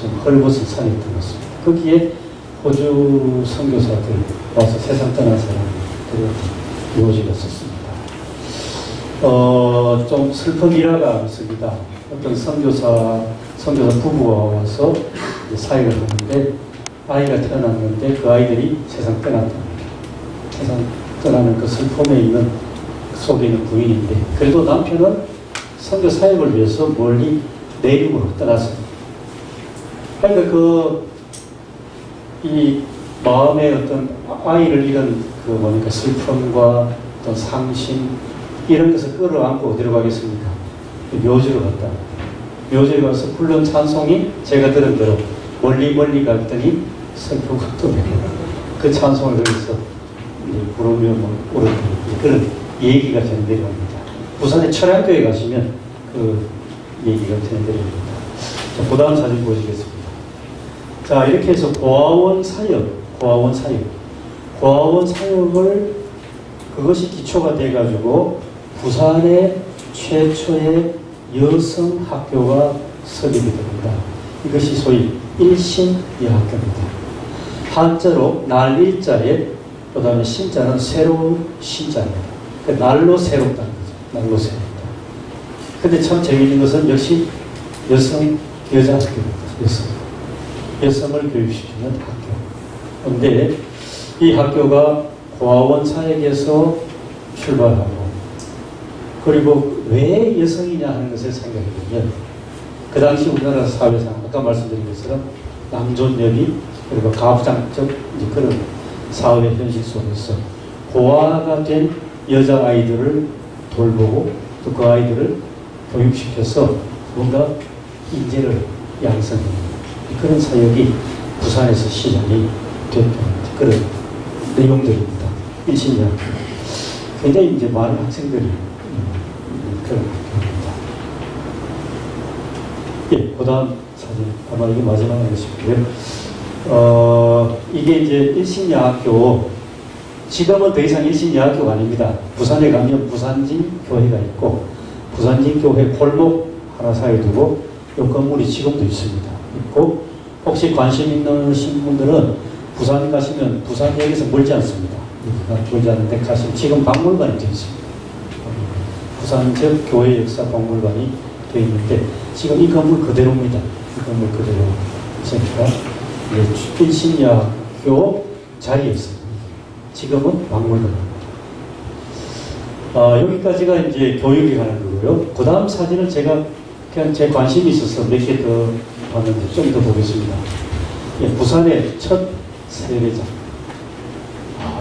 좀 헐벗은 산이었던 것 같습니다. 거기에 호주 선교사들 와서 세상 떠난 사람들이 묘지가 썼습니다. 좀 슬픈 일화가 있습니다. 어떤 선교사 부부가 와서 사역을 하는데 아이가 태어났는데 그 아이들이 세상 떠났답니다. 세상 떠나는 그 슬픔에 있는 속에 있는 부인인데 그래도 남편은 선교 사역을 위해서 멀리 내륙으로 떠났습니다. 그러니까 이 마음의 어떤 아이를 잃은 슬픔과 어떤 상심 이런 것을 끌어안고 어디로 가겠습니까? 묘지로 갔다. 묘지에 가서 부른 찬송이 제가 들은 대로 멀리 갔더니 슬프고 또 그 찬송을 들어서 부르며 울었던 그런 얘기가 전해드립니다. 부산의 철양교에 가시면 그 얘기가 전해드립니다. 그 다음 사진 보시겠습니다. 자, 이렇게 해서 고아원 사역을 그것이 기초가 돼가지고 부산의 최초의 여성 학교가 설립이 됩니다. 이것이 소위 일신여학교입니다. 한자로 날일자에 그 다음에 신자는 새로운 신자입니다. 날로 새롭다는 거죠. 날로 새롭다. 근데 참 재미있는 것은 역시 여자 학교입니다. 여성을 교육시키는 학교. 그런데 이 학교가 고아원 사역에서 출발하고, 그리고 왜 여성이냐 하는 것을 생각해보면, 그 당시 우리나라 사회상 아까 말씀드린 것처럼 남존여비, 그리고 가부장적 그런 사회 현실 속에서 고아가 된 여자아이들을 돌보고 또 그 아이들을 교육시켜서 뭔가 인재를 양성하는 그런 사역이 부산에서 시작이 됐던 그런 내용들입니다. 일신여 굉장히 이제 많은 학생들이 그런 학교입니다. 예, 그 다음 사진 아마 이게 마지막으로 싶고요. 이게 이제 일신여학교, 지금은 더 이상 일신여학교가 아닙니다. 부산에 가면 부산진 교회가 있고, 부산진 교회 골목 하나 사이에 두고 이 건물이 지금도 있습니다. 있고, 혹시 관심 있는 분들은 부산 가시면 부산역에서 멀지 않습니다. 멀지 않은데 가시면 지금 박물관이 되어 있습니다. 부산적 교회 역사 박물관이 되어 있는데 지금 이 건물 그대로입니다. 이 건물 그대로 있으니까 일신여학교 자리에 있습니다. 지금은 박물관입니다. 여기까지가 이제 교육에 관한 거고요. 그 다음 사진을 제가 그냥 제 관심이 있어서 몇 개 더 봤는데 좀 더 보겠습니다. 예, 부산의 첫 세례장.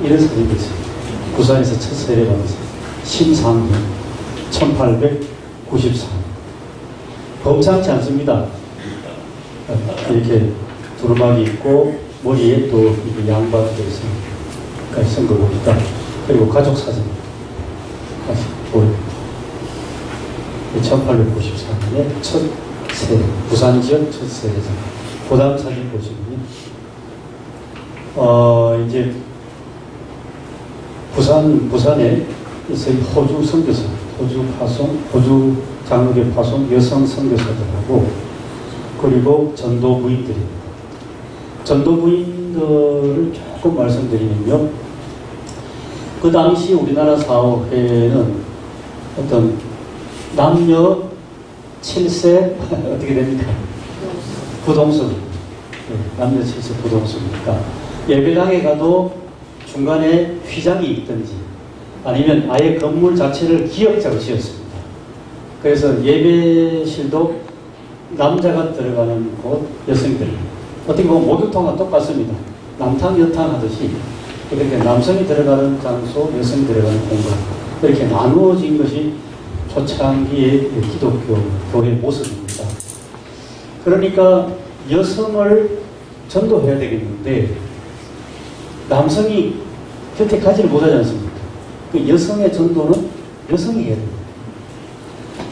이런 사진이 있습니다. 부산에서 첫 세례받은 심상현 1894년. 범상치 않습니다. 이렇게 두루마기 있고 머리에 또 이렇게 양반들이 쓴 거 보니까, 그리고 가족 사진 다시 보여요. 1894년에 첫 세례, 부산 지역 첫 세례장. 그 다음 사진 보시면 이제 부산에 호주 선교사, 호주 장로교 파송 여성 선교사들하고, 그리고 전도 부인들입니다. 전도 부인들을 조금 말씀드리면요. 그 당시 우리나라 사회는 어떤 남녀 7세 어떻게 됩니까? 부동성. 남녀 7세 부동성이니까 예배당에 가도 중간에 휘장이 있든지 아니면 아예 건물 자체를 기역자로 지었습니다. 그래서 예배실도 남자가 들어가는 곳, 여성들. 어떻게 보면 목욕탕과 똑같습니다. 남탕, 여탕 하듯이 이렇게 남성이 들어가는 장소, 여성이 들어가는 공간, 이렇게 나누어진 것이 초창기의 기독교 교회 모습입니다. 그러니까 여성을 전도해야 되겠는데 남성이 곁에 가지를 못하지 않습니까? 그 여성의 전도는 여성이 해야 됩니다.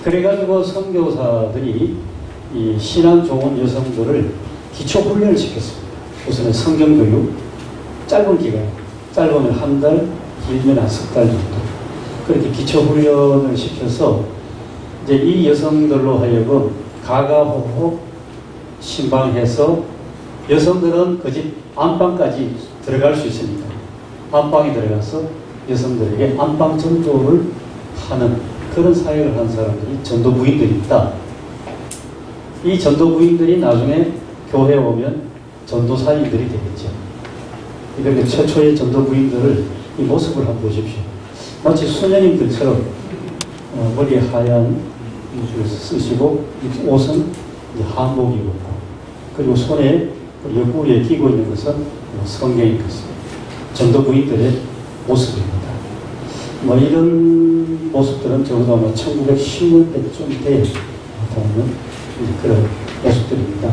그래가지고 선교사들이 이 신앙 좋은 여성들을 기초 훈련을 시켰습니다. 우선은 성경 교육, 짧은 기간, 짧으면 한 달, 길면 한 석 달 정도. 그렇게 기초 훈련을 시켜서 이제 이 여성들로 하여금 가가호호 신방해서 여성들은 그 집 안방까지 들어갈 수 있으니까 안방에 들어가서 여성들에게 안방 전도를 하는 그런 사역을 한 사람들이 전도 부인들이 있다. 이 전도 부인들이 나중에 교회에 오면 전도사님들이 되겠죠. 이렇게 최초의 전도 부인들을 이 모습을 한번 보십시오. 마치 수녀님들처럼 머리에 하얀 옷을 쓰시고 옷은 한복 입었고, 그리고 손에 옆구리에 끼고 있는 것은 성경인 것입니다. 전도 부인들의 모습입니다. 이런 모습들은 적어도 아마 1910년대쯤 나타나는 그런 모습들입니다.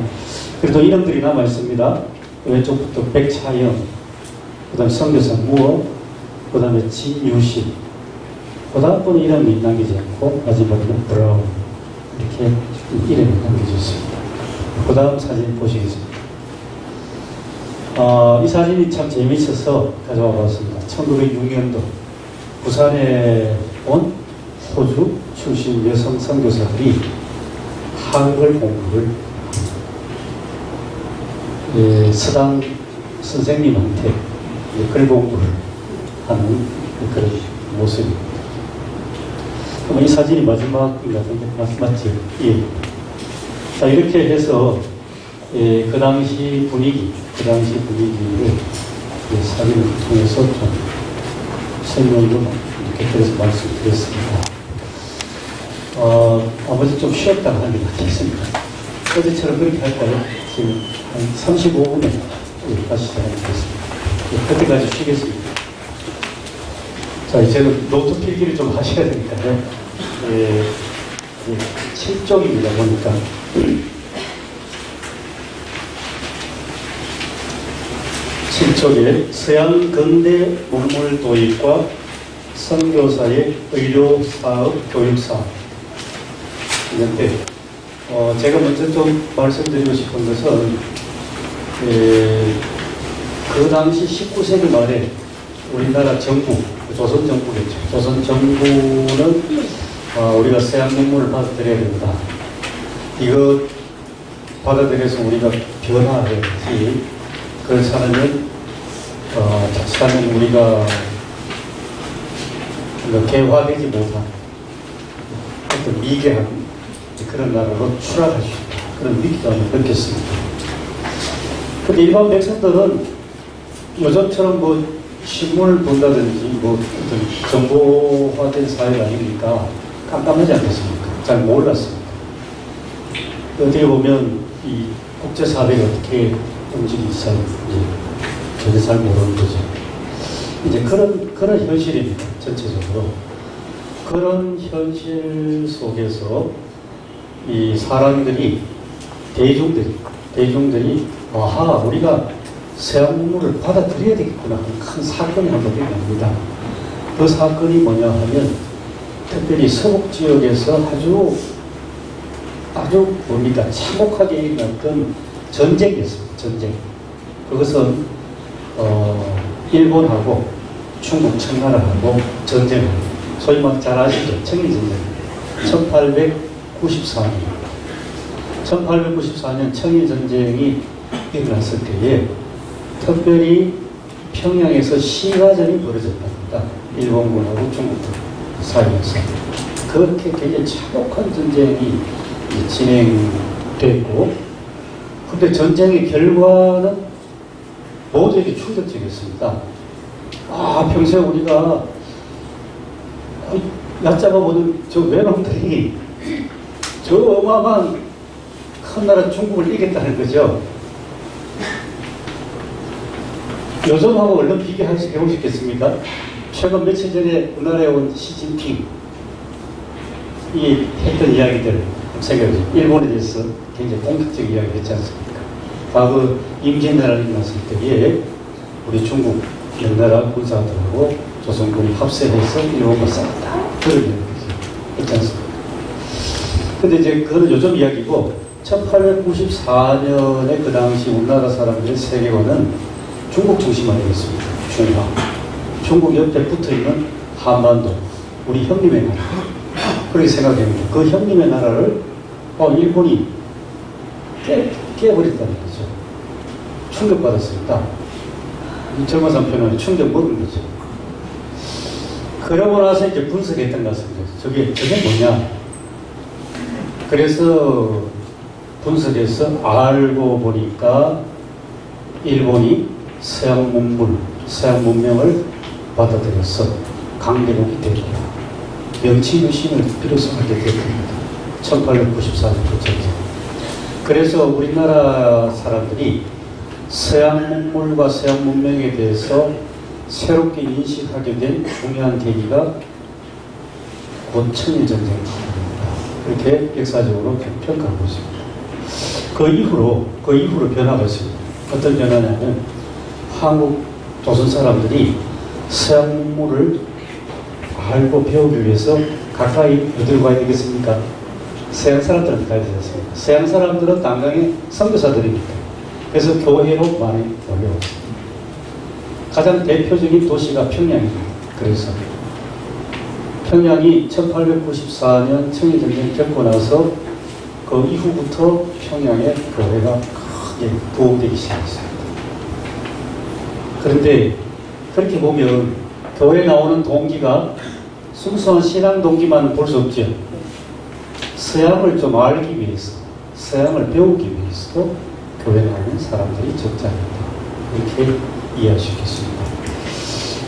그래도 이름들이 남아 있습니다. 왼쪽부터 백차영, 그 다음에 선교사 무어, 그 다음에 진유식, 그 다음 분은 이름이 남기지 않고 마지막에는 브라운, 이렇게 이름이 남겨졌습니다. 그 다음 사진 보시겠습니다. 이 사진이 참 재미있어서 가져와 봤습니다. 1906년도 부산에 온 호주 출신 여성 선교사들이 한글 공부를 서당 선생님한테 글 공부를 하는 그런 모습입니다. 이 사진이 마지막인 것 같은데 맞지? 예. 자, 이렇게 해서 그 당시 분위기를 사진을 통해서 좀 설명을 이렇게 드려서 말씀드렸습니다. 아버지 좀 쉬었다가 하는 것 같습니다. 어제처럼 그렇게 할까요? 지금 한 35분에 다시 시작하겠습니다. 그때까지 쉬겠습니다. 자, 이제는 노트 필기를 좀 하셔야 되니까요. 7쪽입니다, 보니까. 7쪽에 서양 근대 문물 도입과 선교사의 의료사업, 교육사업. 있는데, 제가 먼저 좀 말씀드리고 싶은 것은, 그 당시 19세기 말에 우리나라 정부, 조선 정부겠죠. 조선 정부는 우리가 서양 문물을 받아들여야 된다. 이거 받아들여서 우리가 변화해야지. 그렇지 않으면 자칫하면 우리가 개화되지 못한 어떤 미개한 그런 나라로 추락할 수 있다. 그런 위기감을 느꼈습니다. 근데 일반 백성들은 요즘처럼 뭐 신문을 본다든지 뭐 어떤 정보화된 사회 아닙니까? 깜깜하지 않겠습니까? 잘 몰랐습니다. 어떻게 보면 이 국제사회가 어떻게 움직이는지 전혀 잘 모르는 거죠. 이제 그런 현실입니다. 전체적으로. 그런 현실 속에서 이 사람들이, 대중들이, 아하, 우리가 서양 문물을 받아들여야 되겠구나 하는 큰 사건이 한 번 일어납니다. 그 사건이 뭐냐 하면, 특별히 서북 지역에서 아주 뭡니까, 참혹하게 일어났던 전쟁이었습니다. 전쟁. 그것은, 일본하고 중국 청나라하고 전쟁을, 소위 말 잘 아시죠? 청일전쟁. 1894년 청일전쟁이 일어났을 때에 특별히 평양에서 시가전이 벌어졌답니다. 일본군하고 중국군 사이에서. 그렇게 굉장히 참혹한 전쟁이 진행됐고, 근데 전쟁의 결과는 모두에게 충격적이었습니다. 평소에 우리가 얕잡아 보는 저 외놈들이 저 어마어마한 큰 나라 중국을 이겼다는 거죠. 요즘하고 얼른 비교해보시겠습니까? 최근 며칠 전에 우리나라에 온 시진핑이 했던 이야기들 생각해보세요. 일본에 대해서 굉장히 공격적 이야기 했지 않습니까? 과거 임진왜란이 일어났을 때에 우리 중국 명나라 군사들하고 조선군이 합세해서 일본과 싸웠다. 그런 이야기죠. 그렇지 않습니까? 근데 이제 그거는 요즘 이야기고, 1894년에 그 당시 우리나라 사람들의 세계관은 중국 중심 아니겠습니까? 중국 옆에 붙어 있는 한반도, 우리 형님의 나라. 그렇게 생각합니다. 그 형님의 나라를 일본이 깨버렸다는 거죠. 충격받았습니다. 젊은 사람 충격 먹은 거죠. 그러고 나서 이제 분석했던 것 같습니다. 저게 뭐냐. 그래서 분석해서 알고 보니까 일본이 서양 문명을 받아들여서 강대국이 됐구나. 명치유신을 비로소 하게 됐습니다. 1894년도 전쟁. 그래서 우리나라 사람들이 서양 문물과 서양 문명에 대해서 새롭게 인식하게 된 중요한 계기가 곧 청일전쟁입니다. 이렇게 역사적으로 평가하고 있습니다. 그 이후로 변화가 있습니다. 어떤 변화냐면, 한국 조선 사람들이 서양 문물을 알고 배우기 위해서 가까이 어디로 가야 되겠습니까? 서양 사람들한테 가야 되지 않습니까? 서양 사람들은 당장의 선교사들입니다. 그래서 교회로 많이 몰려왔습니다. 가장 대표적인 도시가 평양입니다. 그래서 평양이 1894년 청일전쟁 겪고 나서 그 이후부터 평양의 교회가 크게 부흥되기 시작했습니다. 그런데 그렇게 보면 교회에 나오는 동기가 순수한 신앙 동기만 볼 수 없죠. 서양을 좀 알기 위해서, 서양을 배우기 위해서 교회 나오는 사람들이 적지 않다. 이렇게 이해할 수 있겠습니다.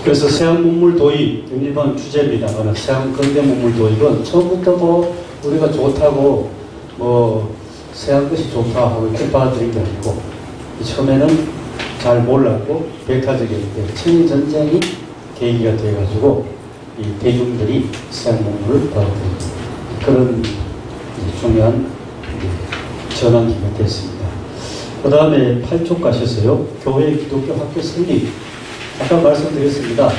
그래서 서양 문물 도입, 일본 주제입니다. 서양 근대 문물 도입은 처음부터 뭐 우리가 좋다고 뭐 서양 것이 좋다 하고 이렇게 받아들인 게 아니고 처음에는 잘 몰랐고 백화적이었는데 청일전쟁이 계기가 돼가지고 이 대중들이 서양 문물을 받아들인 그런 중요한 전환기가 됐습니다. 그 다음에 8쪽 가셨어요. 교회 기독교 학교 설립. 아까 말씀드렸습니다.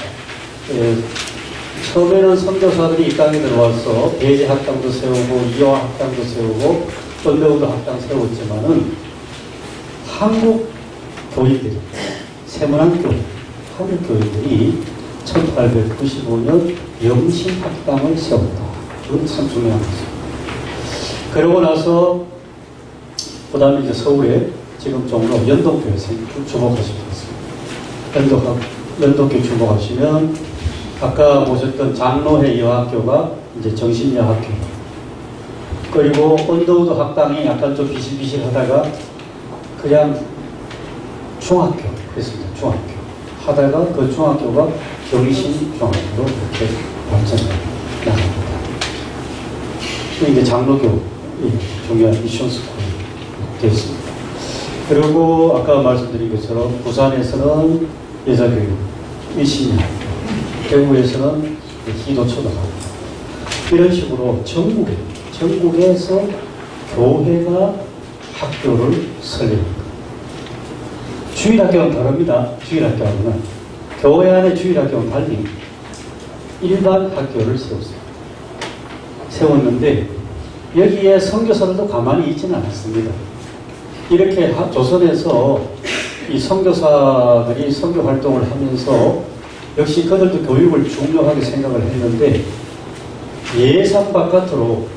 처음에는 선교사들이 이 땅에 들어와서 배제 학당도 세우고 이화 학당도 세우고 언더우드 학당 세웠지만은 한국 교회들이 세문안교 한국 교회들이 1895년 영신 학당을 세웠다. 이건 참 중요한 것입니다. 그러고 나서 그 다음에 이제 서울에 지금 종로 연동교회 주목하시면 되겠습니다. 연동교회 주목하시면 아까 보셨던 장로회 여학교가 이제 정신여학교 그리고 언더우드 학당이 약간 좀 비실비실하다가 그냥 중학교 그랬습니다. 중학교 하다가 그 중학교가 경신중학교로 이렇게 발전해 나갑니다. 이게 장로교 중요한 미션 스쿨이 되었습니다. 그리고 아까 말씀드린 것처럼 부산에서는 여자교육 일신여학교, 대구에서는 기도초등학교 이런 식으로 전국에서 교회가 학교를 설립합니다. 주일학교는 다릅니다. 주일학교하고는 교회 안에 주일학교는 달리 일반 학교를 세웠는데 여기에 선교사들도 가만히 있지는 않았습니다. 이렇게 조선에서 이 선교사들이 선교 활동을 하면서 역시 그들도 교육을 중요하게 생각을 했는데 예산 바깥으로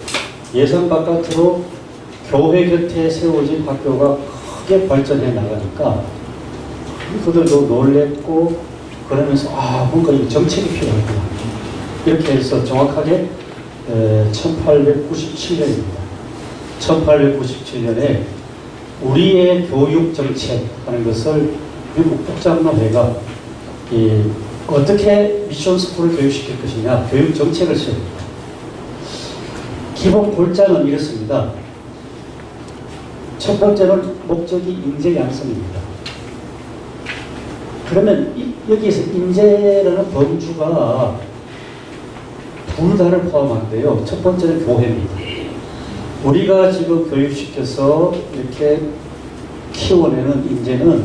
교회 곁에 세워진 학교가 크게 발전해 나가니까 그들도 놀랬고 그러면서 뭔가 이 정책이 필요하구나 이렇게 해서 정확하게 1897년입니다. 1897년에 우리의 교육 정책 하는 것을 미국 국장로회가 어떻게 미션 스쿨을 교육시킬 것이냐 교육 정책을 세웁니다. 기본 골자는 이렇습니다. 첫 번째는 목적이 인재 양성입니다. 그러면 여기에서 인재라는 범주가 불가를 포함한데요. 첫 번째는 교회입니다. 우리가 지금 교육시켜서 이렇게 키워내는 인재는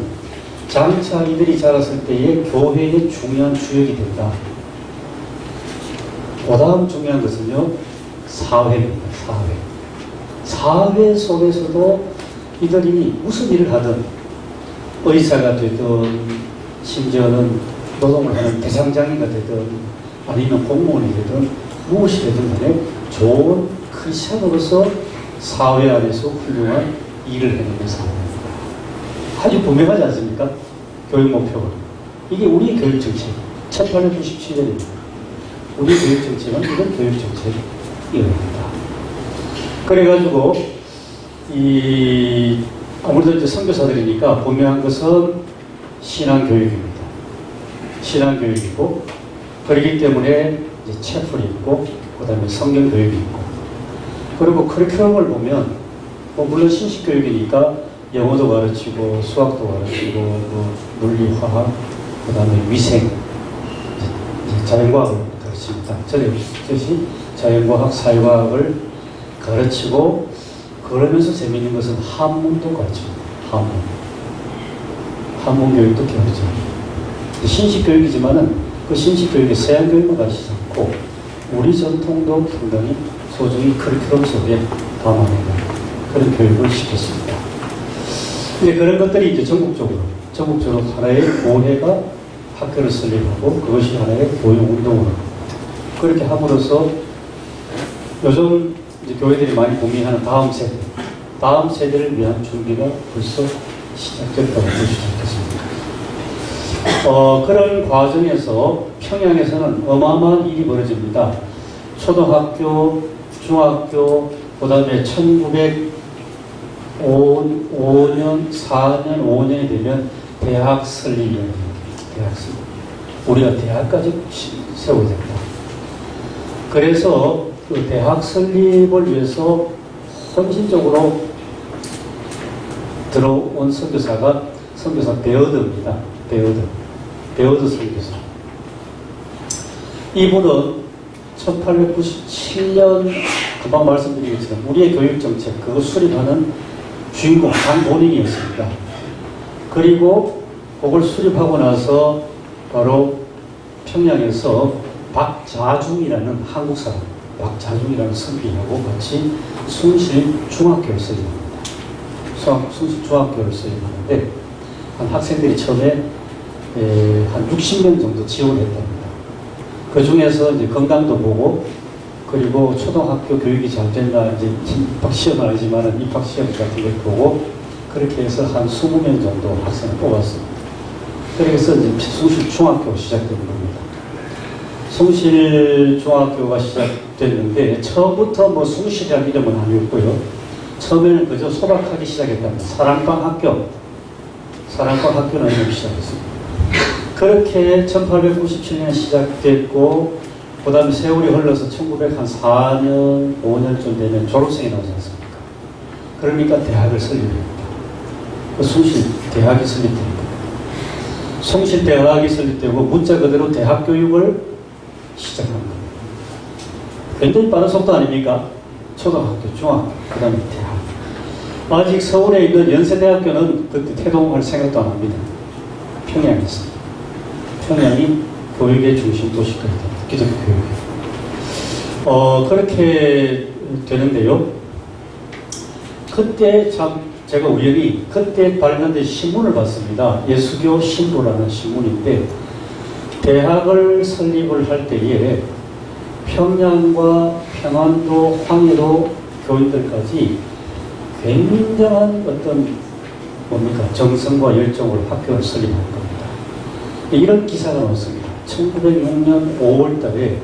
장차 이들이 자랐을 때에 교회의 중요한 주역이 된다. 그 다음 중요한 것은요. 사회입니다. 사회 속에서도 이들이 무슨 일을 하든 의사가 되든 심지어는 노동을 하는 대상장이가 되든 아니면 공무원이 되든 무엇이 되든 간에 좋은 크리스찬으로서 사회 안에서 훌륭한 일을 해내는 사람입니다. 아주 분명하지 않습니까? 교육 목표가. 이게 우리의 교육 정책. 1897년입니다. 우리의 교육 정책은 이런 교육 정책이옵니다. 그래가지고 아무래도 이제 선교사들이니까 분명한 것은 신앙교육입니다. 신앙교육이고 그렇기 때문에 이제 채플이 있고 그 다음에 성경교육이 있고 그리고 커리큘럼을 보면 물론 신식교육이니까 영어도 가르치고 수학도 가르치고 물리, 화학, 그 다음에 위생, 자연과학을 가르칩니다. 저것이 자연과학, 사회과학을 가르치고 그러면서 재미있는 것은 한문도 가르칩니다. 한문 교육도 가르칩니다. 신식교육이지만은 그 신식교육의 서양교육만 가르치지 않고 우리 전통도 상당히 소중히 커리큘럼 속에 담아내는 그런 교육을 시켰습니다. 근데 그런 것들이 이제 전국적으로 하나의 교회가 학교를 설립하고 그것이 하나의 교육운동으로 그렇게 함으로써 요즘 이제 교회들이 많이 고민하는 다음 세대를 위한 준비가 벌써 시작됐다고 볼 수 있겠습니다. 그런 과정에서 평양에서는 어마어마한 일이 벌어집니다. 초등학교, 중학교, 그 다음에 5년, 4년, 5년이 되면 대학 설립이라고 합니다. 대학 설립. 우리가 대학까지 세워야 된다. 그래서 그 대학 설립을 위해서 헌신적으로 들어온 선교사가 선교사 베어드입니다. 베어드 선교사. 이분은 1897년 금방 말씀드린 것처럼 우리의 교육정책 그거 수립하는 주인공 장본인이었습니다. 그리고 그걸 수립하고 나서 바로 평양에서 박자중이라는 한국 사람, 박자중이라는 선비하고 같이 숭실중학교를 설립합니다. 숭실중학교를 설립하는데 한 학생들이 처음에 한 60명 정도 지원했답니다. 그 중에서 이제 건강도 보고 그리고 초등학교 교육이 잘 됐나 이제 입학시험은 아니지만 입학시험 같은 걸 보고 그렇게 해서 한 20명 정도 학생을 뽑았습니다. 그래서 이제 숭실중학교가 시작된 겁니다. 숭실중학교가 시작됐는데 처음부터 뭐 숭실이라는 이름은 아니었고요. 처음에는 그저 소박하게 시작했답니다. 사랑방 학교는 이렇게 시작했습니다. 그렇게 1897년 시작됐고 그 다음에 세월이 흘러서 1904년, 5년쯤 되면 졸업생이 나오지 않습니까? 그러니까 대학을 설립합니다. 숭실 대학이 설립됩니다. 숭실 대학이 설립되고 문자 그대로 대학 교육을 시작한 겁니다. 굉장히 빠른 속도 아닙니까? 초등학교, 중학교, 그 다음에 대학. 아직 서울에 있는 연세대학교는 그때 태동할 생각도 안 합니다. 평양에서. 평양이 교육의 중심 도시가 됩니다. 기독교 교육. 그렇게 되는데요. 그때 참 제가 우연히 그때 발간된 신문을 봤습니다. 예수교 신보라는 신문인데 대학을 설립을 할 때에 평양과 평안도, 황해도 교인들까지 굉장한 어떤 정성과 열정으로 학교를 설립한 겁니다. 이런 기사가 나왔습니다. 1906년 5월 달에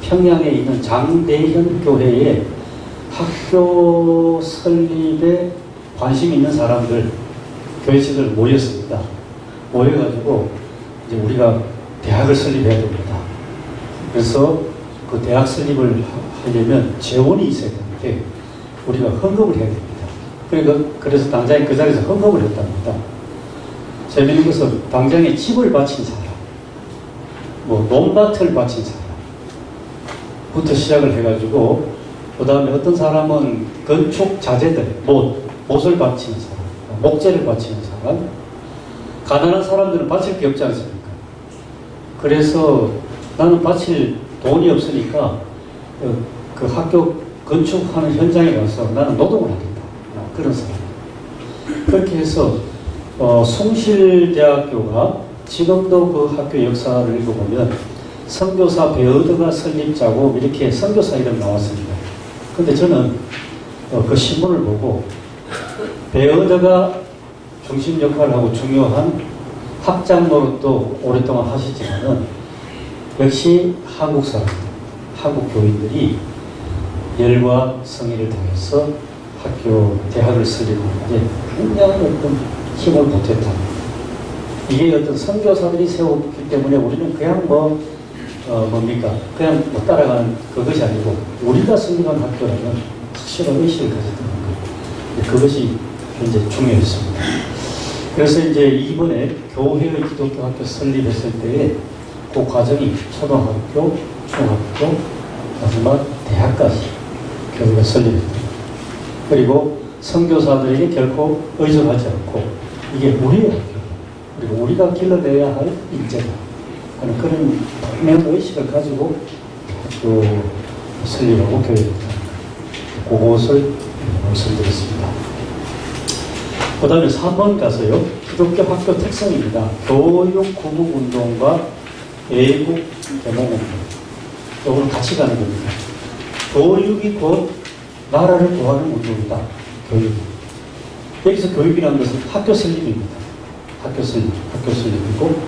평양에 있는 장대현 교회에 학교 설립에 관심 있는 사람들, 교회식을 모였습니다. 모여가지고 이제 우리가 대학을 설립해야 됩니다. 그래서 그 대학 설립을 하려면 재원이 있어야 되는데 우리가 헌금을 해야 됩니다. 그래서 당장에 그 자리에서 헌금을 했답니다. 재미있는 것은 당장에 집을 바친 사람, 논밭을 바친 사람부터 시작을 해가지고 그 다음에 어떤 사람은 건축 자재들, 못을 바치는 사람, 목재를 바치는 사람, 가난한 사람들은 바칠 게 없지 않습니까? 그래서 나는 바칠 돈이 없으니까 그 학교 건축하는 현장에 가서 나는 노동을 하겠다. 그런 사람. 그렇게 해서 숭실대학교가 지금도 그 학교 역사를 읽어보면 선교사 베어드가 설립자고 이렇게 선교사 이름 나왔습니다. 근데 저는 그 신문을 보고 베어드가 중심 역할을 하고 중요한 학장 노릇도 오랫동안 하시지만은 역시 한국 사람, 한국 교인들이 열과 성의를 다해서 대학을 설립하는데 굉장히 어떤 힘을 보탰다. 이게 어떤 선교사들이 세웠기 때문에 우리는 그냥 그냥 따라가는 그것이 아니고 우리가 설립한 학교라면 확실한 의식을 가졌던 거예요. 그것이 굉장히 중요했습니다. 그래서 이제 이번에 교회의 기독교 학교 설립했을 때에 그 과정이 초등학교, 중학교, 마지막 대학까지 교회가 설립했다. 그리고 선교사들에게 결코 의존하지 않고 이게 우리의 학교, 그리고 우리가 길러내야 할 인재다 하는 그런 분명한 의식을 가지고 학교 설립하고 교회했다. 그것을 말씀드렸습니다. 그 다음에 3번 가서요. 기독교 학교 특성입니다. 교육 구국 운동과 애국 개몽 운동. 이걸 같이 가는 겁니다. 교육이 곧 나라를 구하는 운동이다. 교육. 여기서 교육이라는 것은 학교 설립입니다. 학교 설립이고,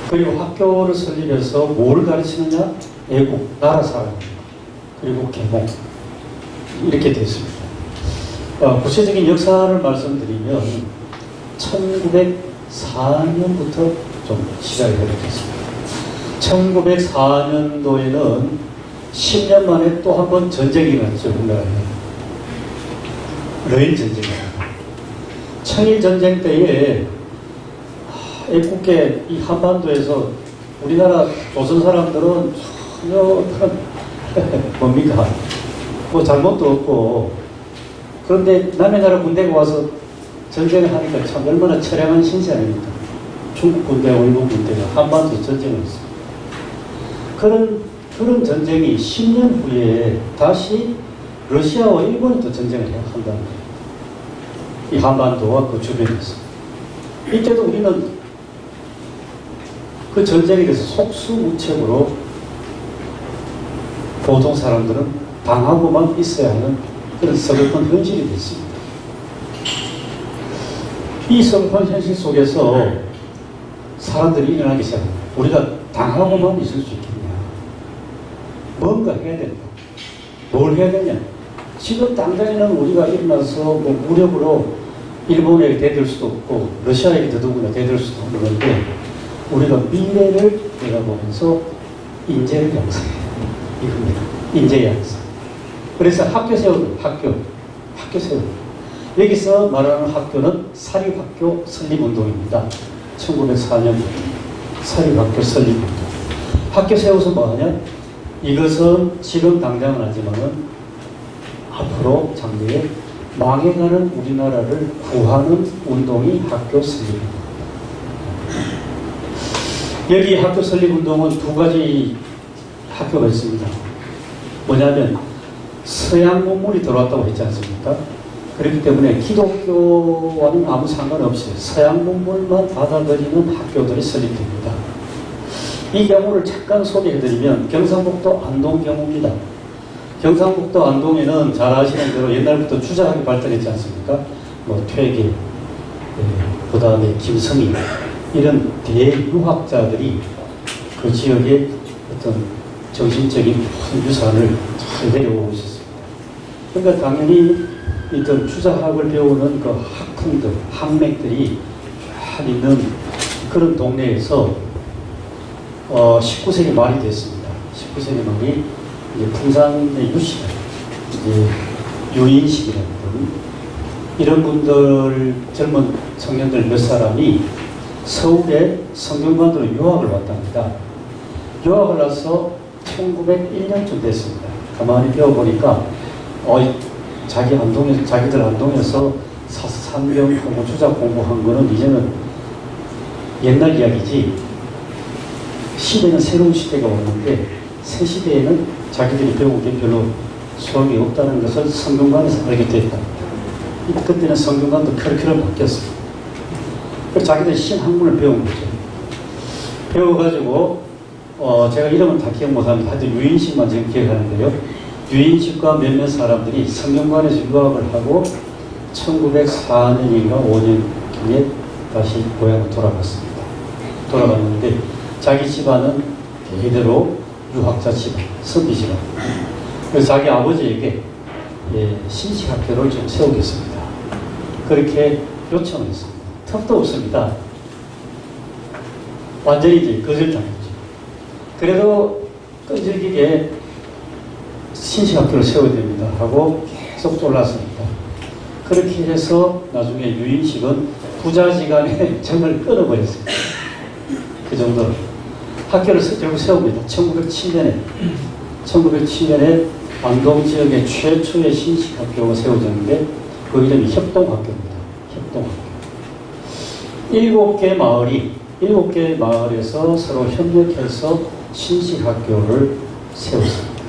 그리고 학교를 설립해서 뭘 가르치느냐? 애국, 나라 사랑, 그리고 개몽. 이렇게 되어 있습니다. 구체적인 역사를 말씀드리면 1904년부터 좀 시작이 되었습니다. 1904년도에는 10년 만에 또 한 번 전쟁이 일어났죠. 우리나라에. 러일 전쟁입니다. 청일전쟁 때에 애국계 이 한반도에서 우리나라 조선 사람들은 전혀 뭡니까? 뭐 잘못도 없고, 그런데 남의 나라 군대가 와서 전쟁을 하니까 참 얼마나 처량한 신세 아닙니까? 중국 군대와 일본 군대가 한반도 전쟁을 했습니다. 그런 전쟁이 10년 후에 다시 러시아와 일본이 또 전쟁을 한다는 거예요. 이 한반도와 그 주변에서. 이때도 우리는 그 전쟁에 대해서 속수무책으로 보통 사람들은 당하고만 있어야 하는 그런 서글픈 현실이 됐습니다. 이 서글픈 현실 속에서 사람들이 일어나기 시작합니다. 우리가 당하고만 있을 수 있겠냐. 뭔가 해야 된다. 뭘 해야 되냐. 지금 당장에는 우리가 일어나서 뭐 무력으로 일본에게 대들 수도 없고 러시아에게 더더구나 대들 수도 없는데 우리가 미래를 내다보면서 인재를 양성해야 된다. 이겁니다. 인재 양성. 그래서 학교 세우는 학교 세우는 여기서 말하는 학교는 사립학교 설립운동입니다. 1904년 사립학교 설립운동. 학교 세워서 뭐하냐? 이것은 지금 당장은 하지만은 앞으로 장래에 망해가는 우리나라를 구하는 운동이 학교 설립입니다. 여기 학교 설립운동은 두 가지 학교가 있습니다. 뭐냐면 서양 문물이 들어왔다고 했지 않습니까? 그렇기 때문에 기독교와는 아무 상관없이 서양 문물만 받아들이는 학교들이 설립됩니다. 이 경우를 잠깐 소개해드리면 경상북도 안동 경우입니다. 경상북도 안동에는 잘 아시는 대로 옛날부터 주자학이 발달했지 않습니까? 뭐 퇴계, 그 다음에 김성희 이런 대유학자들이 그 지역에 어떤 정신적인 유산을 잘 내려오고 있었습니다. 그러니까 당연히 이런 주자학을 배우는 그 학풍들, 학맥들이 쫙 있는 그런 동네에서 19세기 말이 됐습니다. 19세기 말이 이제 풍산의 유시대, 이제 유인식이라는 분, 이런 분들, 젊은 청년들 몇 사람이 서울에 성균관으로 유학을 왔답니다. 유학을 와서 1901년쯤 됐습니다. 가만히 배워보니까, 자기들 안동에서 산경하고 주작 공부한 거는 이제는 옛날 이야기지, 시대는 새로운 시대가 왔는데, 새 시대에는 자기들이 배운 게 별로 소용이 없다는 것을 성균관에서 알게 됐답니다. 그때는 성균관도 커리큘럼 바뀌었습니다. 그래서 자기들 신학문을 배운 거죠. 배워가지고, 제가 이름은 다 기억 못합니다. 하여튼 유인식만 지금 기억하는데요. 유인식과 몇몇 사람들이 성균관에서 유학을 하고 1904년인가 5년경에 다시 고향으로 돌아갔습니다. 돌아갔는데 자기 집안은 대대로 유학자 집안, 선비 집안. 그래서 자기 아버지에게 신식학교를 좀 세우겠습니다. 그렇게 요청을 했습니다. 턱도 없습니다. 완전히 이제 거절당했죠. 그래도 끈질기게 신식학교를 세워야 됩니다 하고 계속 졸랐습니다. 그렇게 해서 나중에 유인식은 부자지간에 정을 끊어버렸습니다. 그 정도로 학교를 결국 세웁니다. 1907년에 안동 지역의 최초의 신식학교가 세워졌는데 그 이름이 협동학교입니다. 협동학교. 7개 마을에서 서로 협력해서 신식학교를 세웠습니다.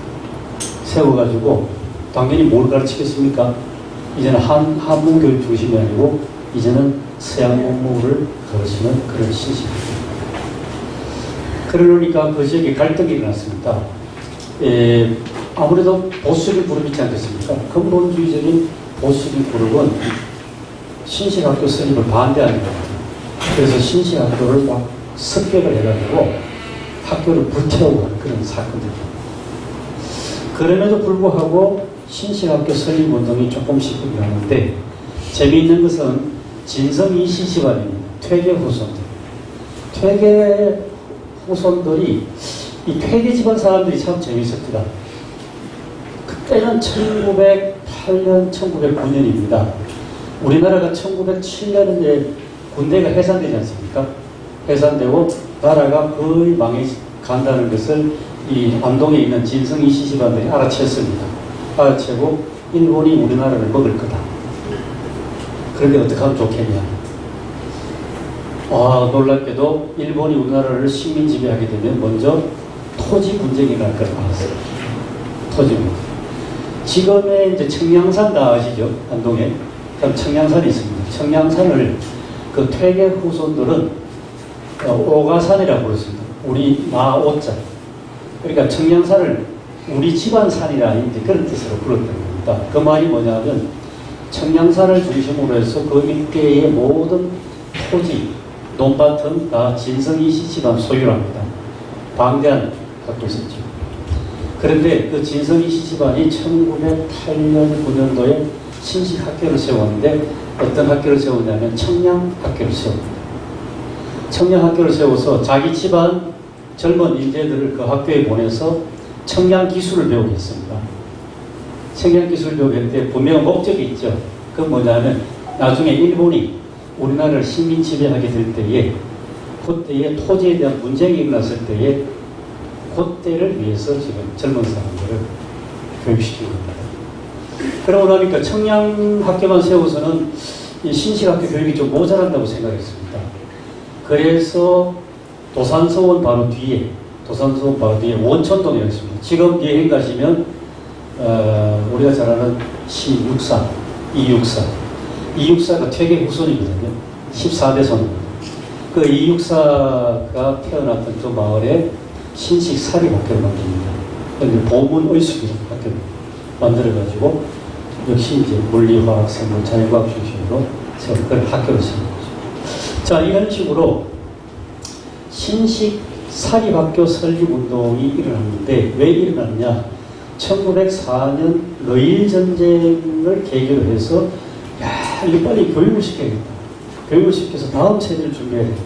세워가지고 당연히 뭘 가르치겠습니까? 이제는 한문 교육 중심이 아니고 이제는 서양 문물을 가르치는 그런 신식학교입니다. 그러니까 그 지역에 갈등이 일어났습니다. 아무래도 보수적인 그룹이 있지 않겠습니까? 근본주의적인 보수적인 그룹은 신식학교 설립을 반대하는 것 같아요. 그래서 신식학교를 막 습격을 해가지고 학교를 불태우고 하는 그런 사건들입니다. 그럼에도 불구하고 신식학교 설립운동이 조금씩 일어나는데 재미있는 것은 진성 이시 집안입니다. 퇴계 후손들. 퇴계 후손들이 이 퇴계 집안 사람들이 참 재미있었더라. 그때는 1908년, 1909년입니다. 우리나라가 1907년에 군대가 해산되지 않습니까? 해산되고 나라가 거의 망해간다는 것을 이 안동에 있는 진성 이시 집안들이 알아챘습니다. 알아채고 일본이 우리나라를 먹을 거다. 그런데 어떻게 하면 좋겠냐. 놀랍게도 일본이 우리나라를 식민 지배하게 되면 먼저 토지 분쟁이 날 걸 알았어요. 토지 분쟁. 지금의 이제 청량산 다 아시죠? 안동에. 그럼 청량산이 있습니다. 청량산을 그 퇴계 후손들은 오가산이라고 부르습니다. 우리 마오자. 그러니까 청량산을 우리 집안 산이라 이제 그런 뜻으로 불렀던 겁니다. 그 말이 뭐냐면 청량산을 중심으로 해서 그 일대의 모든 토지, 논밭은 다 진성이시 집안 소유랍니다. 방대한 갖고 있었죠. 그런데 그 진성이시 집안이 1908년, 9년도에 신식학교를 세웠는데 어떤 학교를 세웠냐면 청량학교를 세웁니다. 청량학교를 세워서 자기 집안 젊은 인재들을 그 학교에 보내서 청량기술을 배우게 했습니다. 청량기술을 배우게 했는데 분명한 목적이 있죠. 그건 뭐냐면 나중에 일본이 우리나라를 식민 지배하게 될 때에 그때에 토지에 대한 분쟁이 일어났을 때에 그때를 위해서 지금 젊은 사람들을 교육시키는 겁니다. 그러고 나니까 청량학교만 세워서는 이 신식학교 교육이 좀 모자란다고 생각했습니다. 그래서 도산서원 바로 뒤에 원천동에 있습니다. 지금 여행 가시면 우리가 잘 아는 이육사가 퇴계 후손이거든요. 14대 손입니다. 그 이육사가 태어났던 그 마을에 신식 사립학교를 만듭니다. 보문의숙이라는 학교를 만들어가지고 역시 이제 물리화학, 생물, 자연과학 중심으로 그런 학교를 세운 거죠. 자, 이런 식으로 신식 사립학교 설립운동이 일어났는데 왜 일어났냐? 1904년 러일 전쟁을 계기로 해서 이거 빨리 교육을 시켜야겠다. 교육을 시켜서 다음 세대를 준비해야 된다.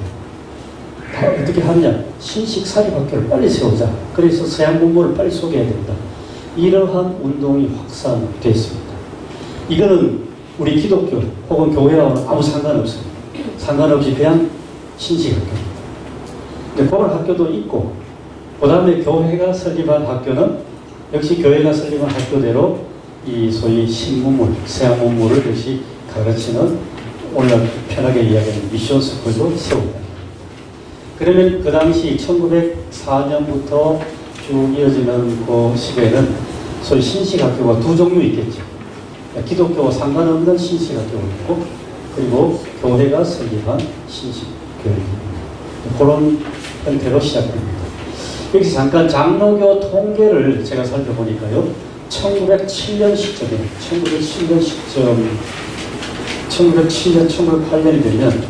어떻게 하느냐? 신식 사립학교를 빨리 세우자. 그래서 서양 문물을 빨리 소개해야 된다. 이러한 운동이 확산됐습니다. 이거는 우리 기독교 혹은 교회와는 아무 상관없습니다. 상관없이 그냥 신식학교입니다. 근데 그런 학교도 있고, 그 다음에 교회가 설립한 학교는 역시 교회가 설립한 학교대로 이 소위 신문물, 서양 문물을 역시 가르치는 오늘 편하게 이야기하는 미션 스쿨도 세웁니다. 그러면 그 당시 1904년부터 쭉 이어지는 그 시대에는 소위 신식학교가 두 종류 있겠죠. 기독교와 상관없는 신식학교가 있고, 그리고 교회가 설립한 신식교육입니다. 그런 형태로 시작됩니다. 여기서 잠깐 장로교 통계를 제가 살펴보니까요. 1907년 시점에 1907년, 1908년이 되면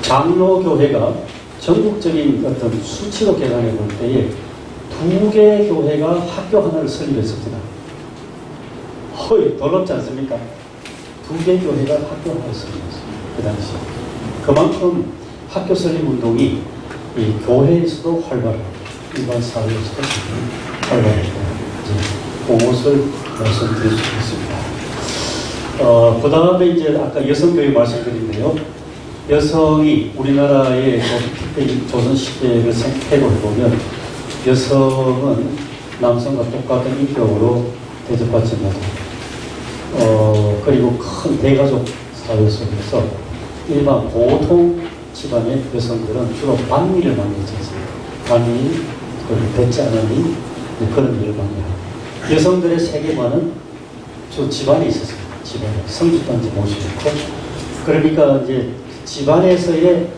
장로교회가 전국적인 어떤 수치로 계산해 볼 때에 2개 교회가 학교 하나를 설립했습니다. 놀랍지 않습니까? 2개 교회가 학교 하나를 설립했습니다. 그 당시. 그만큼 학교 설립 운동이 이 교회에서도 활발하고 일반 사회에서도 활발하고 그것을 말씀드릴 수 있습니다. 그 다음에 이제 아까 여성교육 말씀드린데요. 여성이 우리나라의 특별히 조선시대를 생각해보면 여성은 남성과 똑같은 인격으로 대접받지만 그리고 큰 대가족 사회 속에서 일반 보통 집안의 여성들은 주로 반일을 많이 했지 않습니까? 반일, 그리고 배지 않은 일, 그런 일을 많이 하고 여성들의 세계관은 주 집안에 있었습니다. 집안에 성주단지 모시고 그러니까 이제 집안에서의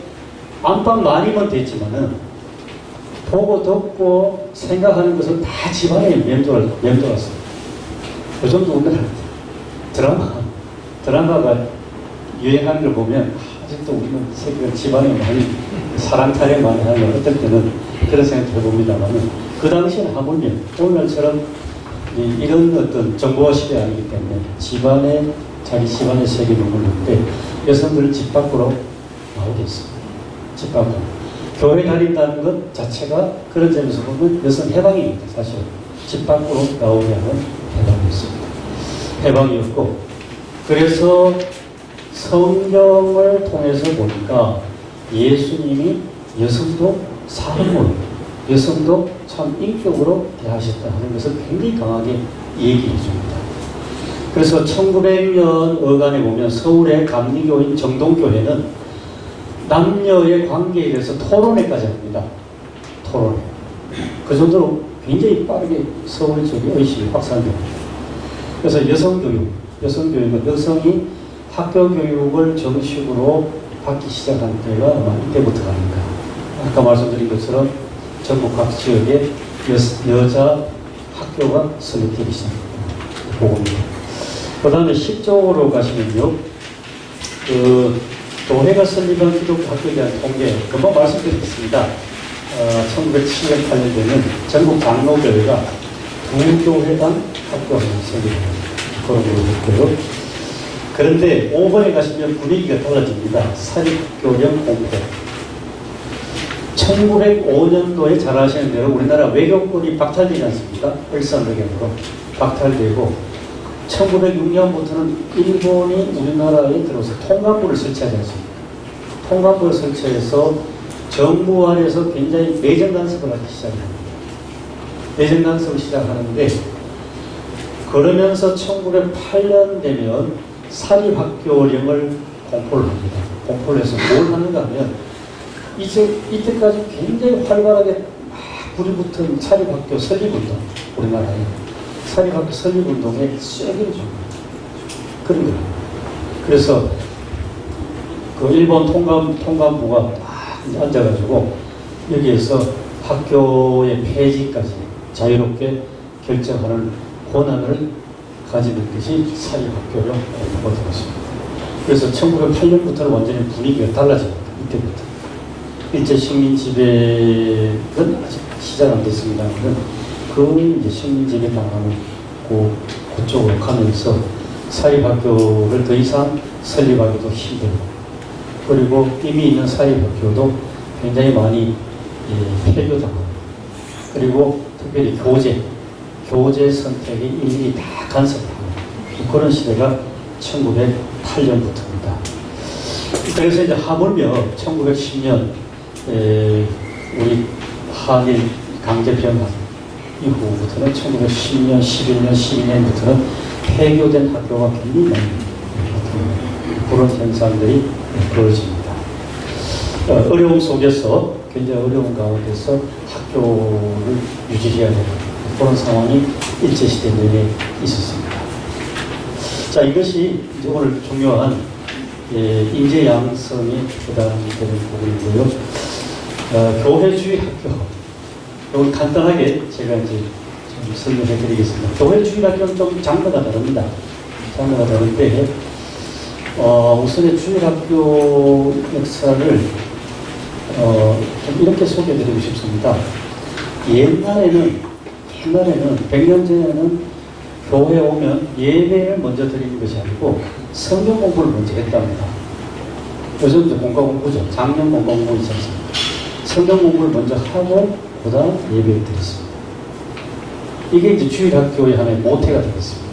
안방 많이면 됐지만은 보고 듣고 생각하는 것은 다 집안에 맴돌았어요. 그 정도 우리나라 드라마가 유행하는 걸 보면 아직도 우리는 세계가 집안에 많이 사랑 타령 많이 하는 어떨 때는 그런 생각을 해봅니다만은 그 당시에는 하물며 오늘날처럼 이런 어떤 정보화 시대 아니기 때문에 자기 집안의 세계를 물는데 여성들은 집 밖으로 나오겠습니다. 집 밖으로. 교회 다닌다는 것 자체가 그런 점에서 보면 여성 해방입니다. 사실 집 밖으로 나오게 하는 해방이었습니다. 해방이었고, 그래서 성경을 통해서 보니까 예수님이 여성도 사람으로, 여성도 참 인격으로 대하셨다 하는 것을 굉장히 강하게 얘기해 줍니다. 그래서 1900년 어간에 보면 서울의 감리교인 정동교회는 남녀의 관계에 대해서 토론회까지 합니다. 토론회. 그 정도로 굉장히 빠르게 서울 쪽에 의식이 확산됩니다. 그래서 여성교육은 여성이 학교 교육을 정식으로 받기 시작한 때가 아마 이때부터가 아닌가. 아까 말씀드린 것처럼 전국 각 지역에 여자 학교가 설립되기 시작합니다. 보고입니다. 그 다음에 10쪽으로 가시면요. 교회가 설립한 기독교 학교에 대한 통계, 금방 말씀드리겠습니다. 1907년 8년에는 전국 장로교회가 2교회당 학교를 설립합니다. 그런 걸로 했고요. 그런데 5번에 가시면 분위기가 달라집니다. 사립학교령 공포. 1905년도에 잘 아시는 대로 우리나라 외교권이 박탈되지 않습니까? 일산외교로 박탈되고 1906년부터는 일본이 우리나라에 들어서 통감부를 설치하지 않습니까? 통감부를 설치해서 정부 안에서 굉장히 내정 간섭을 하기 시작합니다. 내정 간섭을 시작하는데, 그러면서 1908년 되면 사립학교령을 공포를 합니다. 공포를 해서 뭘 하는가 하면, 이때까지 굉장히 활발하게 막 불이 붙은 사립학교 설립운동, 우리나라에 사립학교 설립운동에 쐐기를 줍니다. 그런 거예요. 그래서 그 일본 통감부가 딱 앉아가지고 여기에서 학교의 폐지까지 자유롭게 결정하는 권한을 가지는 것이 사립학교령 되었습니다. 그래서 1908년부터는 완전히 분위기가 달라집니다. 이때부터. 일제 식민 지배는 아직 시작 안 됐습니다만 그 이제 식민 지배 당하는 그쪽으로 가면서 사립학교를 더 이상 설립하기도 힘들고, 그리고 이미 있는 사립학교도 굉장히 많이 폐교당하고, 그리고 특별히 교재 선택이 일일이 다 간섭하고 그런 시대가 1908년부터입니다. 그래서 이제 하물며 1910년 우리 한일 강제병합 이후부터는 1910년, 11년, 12년부터는 폐교된 학교가 굉장히 많이 그런 현상들이 벌어집니다. 어려움 속에서, 굉장히 어려운 가운데서 학교를 유지해야 되는 그런 상황이 일제시대 내내 있었습니다. 자, 이것이 이제 오늘 중요한 인재 양성에 부담되는 부분이고요. 교회주의 학교. 이걸 간단하게 제가 이제 좀 설명해 드리겠습니다. 교회주의 학교는 좀 장르가 다릅니다. 장르가 다른데, 우선의 주일학교 역사를 좀 이렇게 소개해 드리고 싶습니다. 옛날에는 100년 전에는 교회에 오면 예배를 먼저 드리는 것이 아니고 성경 공부를 먼저 했답니다. 요즘 이제 공과 공부죠. 작년 공과 공부 있지 않습니까? 성경 공부를 먼저 하고 그 다음 예배를 드렸습니다. 이게 이제 주일학교의 하나의 모태가 되겠습니다.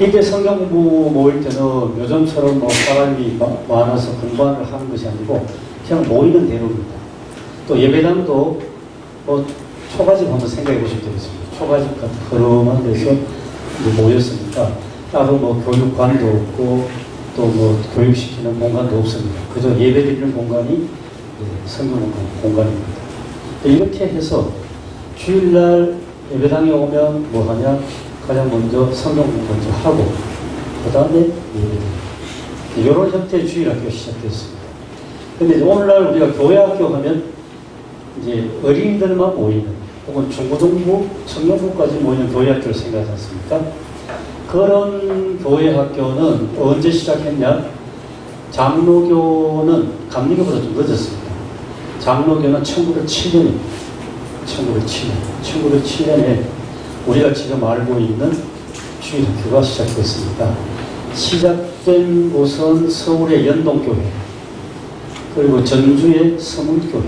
이때 성경 공부 모일 때는 요즘처럼 뭐 사람이 많아서 공부를 하는 것이 아니고 그냥 모이는 대로입니다. 또 예배당도 뭐 초가집 한번 생각해 보시면 되겠습니다. 초가집 같은 허름한 데서 이제 모였으니까 따로 뭐 교육관도 없고 또 뭐 교육시키는 공간도 없습니다. 그저 예배 드리는 공간이 성경 공간입니다. 이렇게 해서 주일날 예배당에 오면 뭐 하냐? 가장 먼저 성경 공부 먼저 하고 그 다음에 예배. 이런 형태의 주일학교가 시작됐습니다. 근데 오늘날 우리가 교회학교 하면 이제 어린이들만 모이는 혹은 중고등부, 청년부까지 모이는 교회학교를 생각하지 않습니까? 그런 교회학교는 언제 시작했냐? 장로교는 감리교보다 좀 늦었습니다. 장로교는 1907년입니다. 1907년에 우리가 지금 알고 있는 주일학교가 시작됐습니다. 시작된 곳은 서울의 연동교회, 그리고 전주의 서문교회,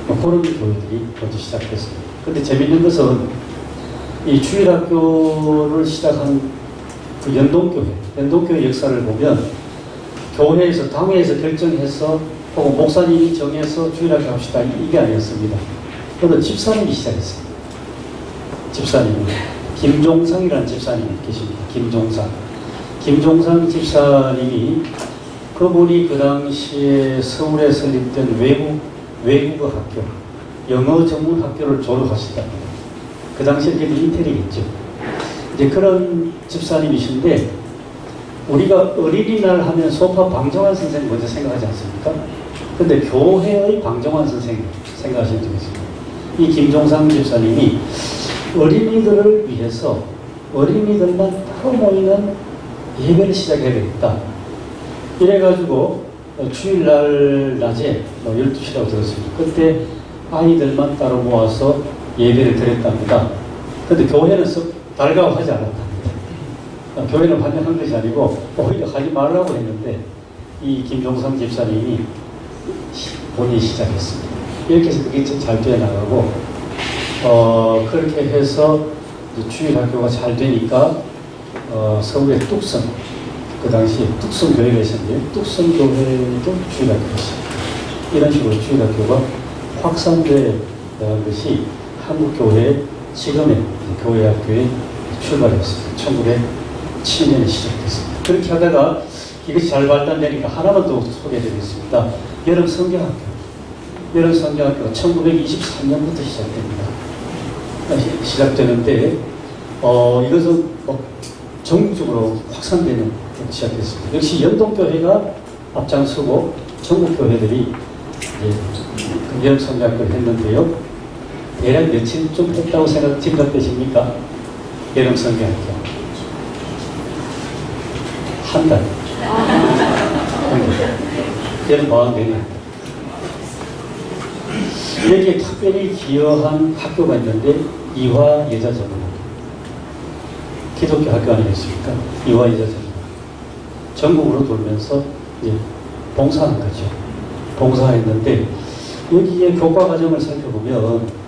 그런 교회들이 먼저 시작됐습니다. 그런데 재밌는 것은 이 주일학교를 시작한 그 연동교회 역사를 보면 교회에서, 당회에서 결정해서 혹은 목사님이 정해서 주일학교 합시다 이게 아니었습니다. 그건 집사님이 시작했습니다. 집사님, 김종상이라는 집사님이 계십니다. 김종상 집사님이, 그분이 그 당시에 서울에 설립된 외국어 학교, 영어 전문 학교를 졸업하셨답니다. 그 당시에 이제 인텔이겠죠. 이제 그런 집사님이신데, 우리가 어린이날 하면 소파 방정환 선생님 먼저 생각하지 않습니까? 근데 교회의 방정환 선생님 생각하시는 분이 있습니다. 이 김종상 집사님이 어린이들을 위해서 어린이들만 따로 모이는 예배를 시작해야 되겠다. 이래가지고 주일날 낮에 12시라고 들었습니다. 그때 아이들만 따로 모아서 예배를 드렸답니다. 근데 교회는 달가워하지 않았답니다. 교회는 반영한 것이 아니고 오히려 하지 말라고 했는데 이 김종상 집사님이 본인이 시작했습니다. 이렇게 해서 그게 잘 되어나가고 그렇게 해서 주일학교가 잘 되니까 서울의 뚝성, 그 당시에 뚝성 교회가 있었는데 뚝성 교회도 주일학교였습니다. 이런 식으로 주일학교가 확산된 것이 한국교회 지금의 교회학교의 출발이었습니다. 1907년에 시작됐습니다. 그렇게 하다가 이것이 잘 발전되니까 하나만 더 소개해드리겠습니다. 여름 성경학교. 여름 성경학교가 1923년부터 시작되는데 이것은 전국적으로 확산되는 시작됐습니다. 역시 연동교회가 앞장서고 전국교회들이 여름 성경학교를 했는데요. 대략 며칠쯤 했다고 짐작되십니까? 여름 성경학교. 한 달. 여름 방학 내내. 여기에 특별히 기여한 학교가 있는데 이화 여자전문학교. 기독교 학교 아니겠습니까? 이화 여자전문학교. 전국으로 돌면서 봉사한 거죠. 봉사했는데 여기에 교과 과정을 살펴보면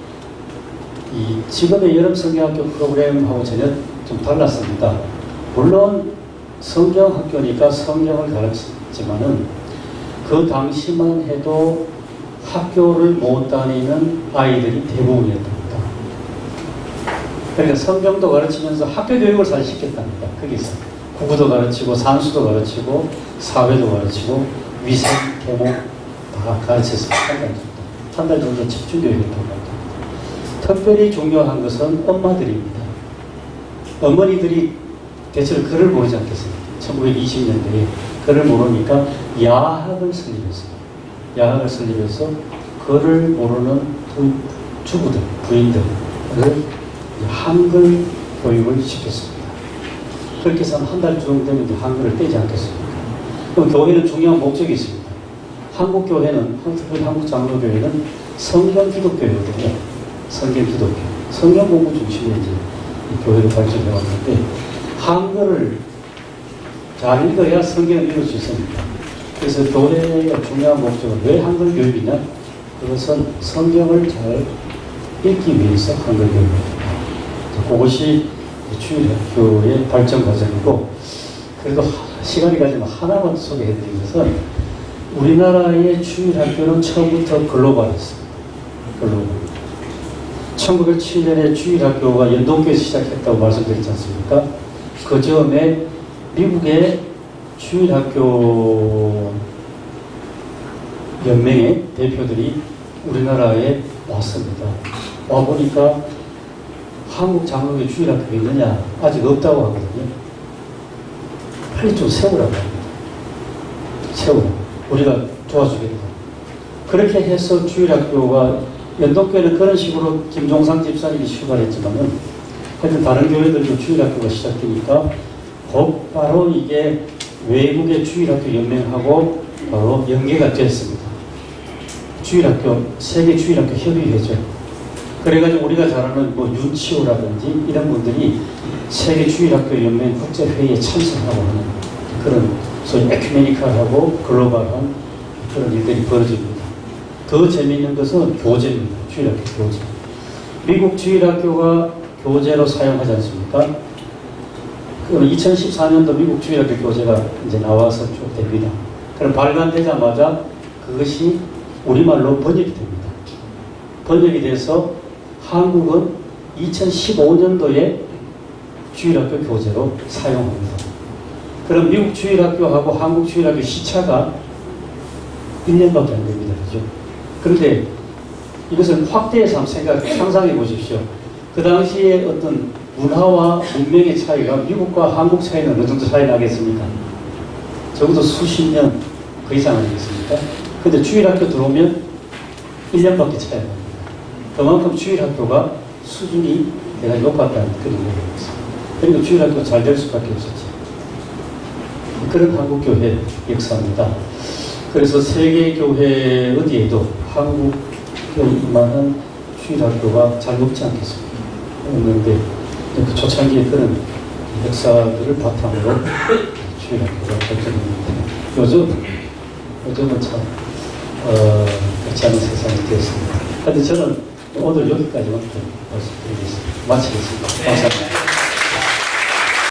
이 지금의 여름 성경학교 프로그램하고 전혀 좀 달랐습니다. 물론 성경학교니까 성경을 가르치지만은 그 당시만 해도 학교를 못 다니는 아이들이 대부분이었답니다. 그러니까 성경도 가르치면서 학교 교육을 잘 시켰답니다. 거기서 국어도 가르치고 산수도 가르치고 사회도 가르치고 위생, 계목 다 가르쳤습니다. 한 달 정도 집중 교육을 했다고 합니다. 특별히 중요한 것은 엄마들입니다. 어머니들이 대체로 글을 모르지 않겠습니까? 1920년대에 글을 모르니까 야학을 설립했습니다. 야학을 설립해서 글을 모르는 주부들, 부인들을 한글 교육을 시켰습니다. 그렇게 해서 한 달 정도 되면 한글을 떼지 않겠습니까? 그럼 교회는 중요한 목적이 있습니다. 한국 교회는, 특별히 한국 장로교회는 성경 기독교거든요. 성경 기독교. 성경 공부 중심으로 이제 이 교회를 발전해 왔는데, 한글을 잘 읽어야 성경을 읽을 수 있습니다. 그래서 교회의 중요한 목적은 왜 한글 교육이냐? 그것은 성경을 잘 읽기 위해서 한글 교육입니다. 그것이 주일학교의 발전 과정이고, 그래도 시간이 가지면 하나만 소개해드린 것은 우리나라의 주일학교는 처음부터 글로벌했습니다. 글로벌. 1907년에 주일학교가 연동교에서 시작했다고 말씀드렸지 않습니까? 그 즈음에 미국의 주일학교 연맹의 대표들이 우리나라에 왔습니다. 와보니까 한국 장로교회 주일학교가 있느냐? 아직 없다고 하거든요. 빨리 좀 세우라고 합니다. 세우라고. 우리가 도와주겠다. 그렇게 해서 주일학교가, 연동교회는 그런 식으로 김종상 집사님이 출발했지만은 하여튼 다른 교회들도 주일학교가 시작되니까 곧바로 이게 외국의 주일학교 연맹하고 바로 연계가 됐습니다. 주일학교, 세계 주일학교 협의회죠. 그래가지고 우리가 잘 아는 뭐 윤치호라든지 이런 분들이 세계주일학교연맹 국제회의에 참석하고 하는 그런 소위 에큐메니컬하고 글로벌한 그런 일들이 벌어집니다. 더 재미있는 것은 교재입니다. 주일학교 교재. 미국 주일학교가 교재로 사용하지 않습니까? 2014년도 미국 주일학교 교재가 이제 나와서 쭉 됩니다. 그럼 발간되자마자 그것이 우리말로 번역이 됩니다. 번역이 돼서 한국은 2015년도에 주일학교 교재로 사용합니다. 그럼 미국 주일학교하고 한국 주일학교 시차가 1년밖에 안 됩니다. 그죠? 그런데 이것을 확대해서 한번 상상해 보십시오. 그 당시에 어떤 문화와 문명의 차이가 미국과 한국 차이는 어느 정도 차이 나겠습니까? 적어도 수십 년 그 이상 아니겠습니까? 근데 주일학교 들어오면 1년밖에 차이 납니다. 그만큼 주일학교가 수준이 대단히 높았다는 그런 얘기입니다. 그리고 주일학교가 잘 될 수밖에 없었죠. 그런 한국교회 역사입니다. 그래서 세계교회 어디에도 한국교회만한 주일학교가 잘 높지 않겠습니까? 없는데 그 초창기에 그런 역사들을 바탕으로 주일학교가 발전합니다. 요즘은 참 그렇지 않은 세상이 되었습니다. 그런데 저는 오늘 여기까지만 말씀드리겠습니다. 마치겠습니다. 감사합니다.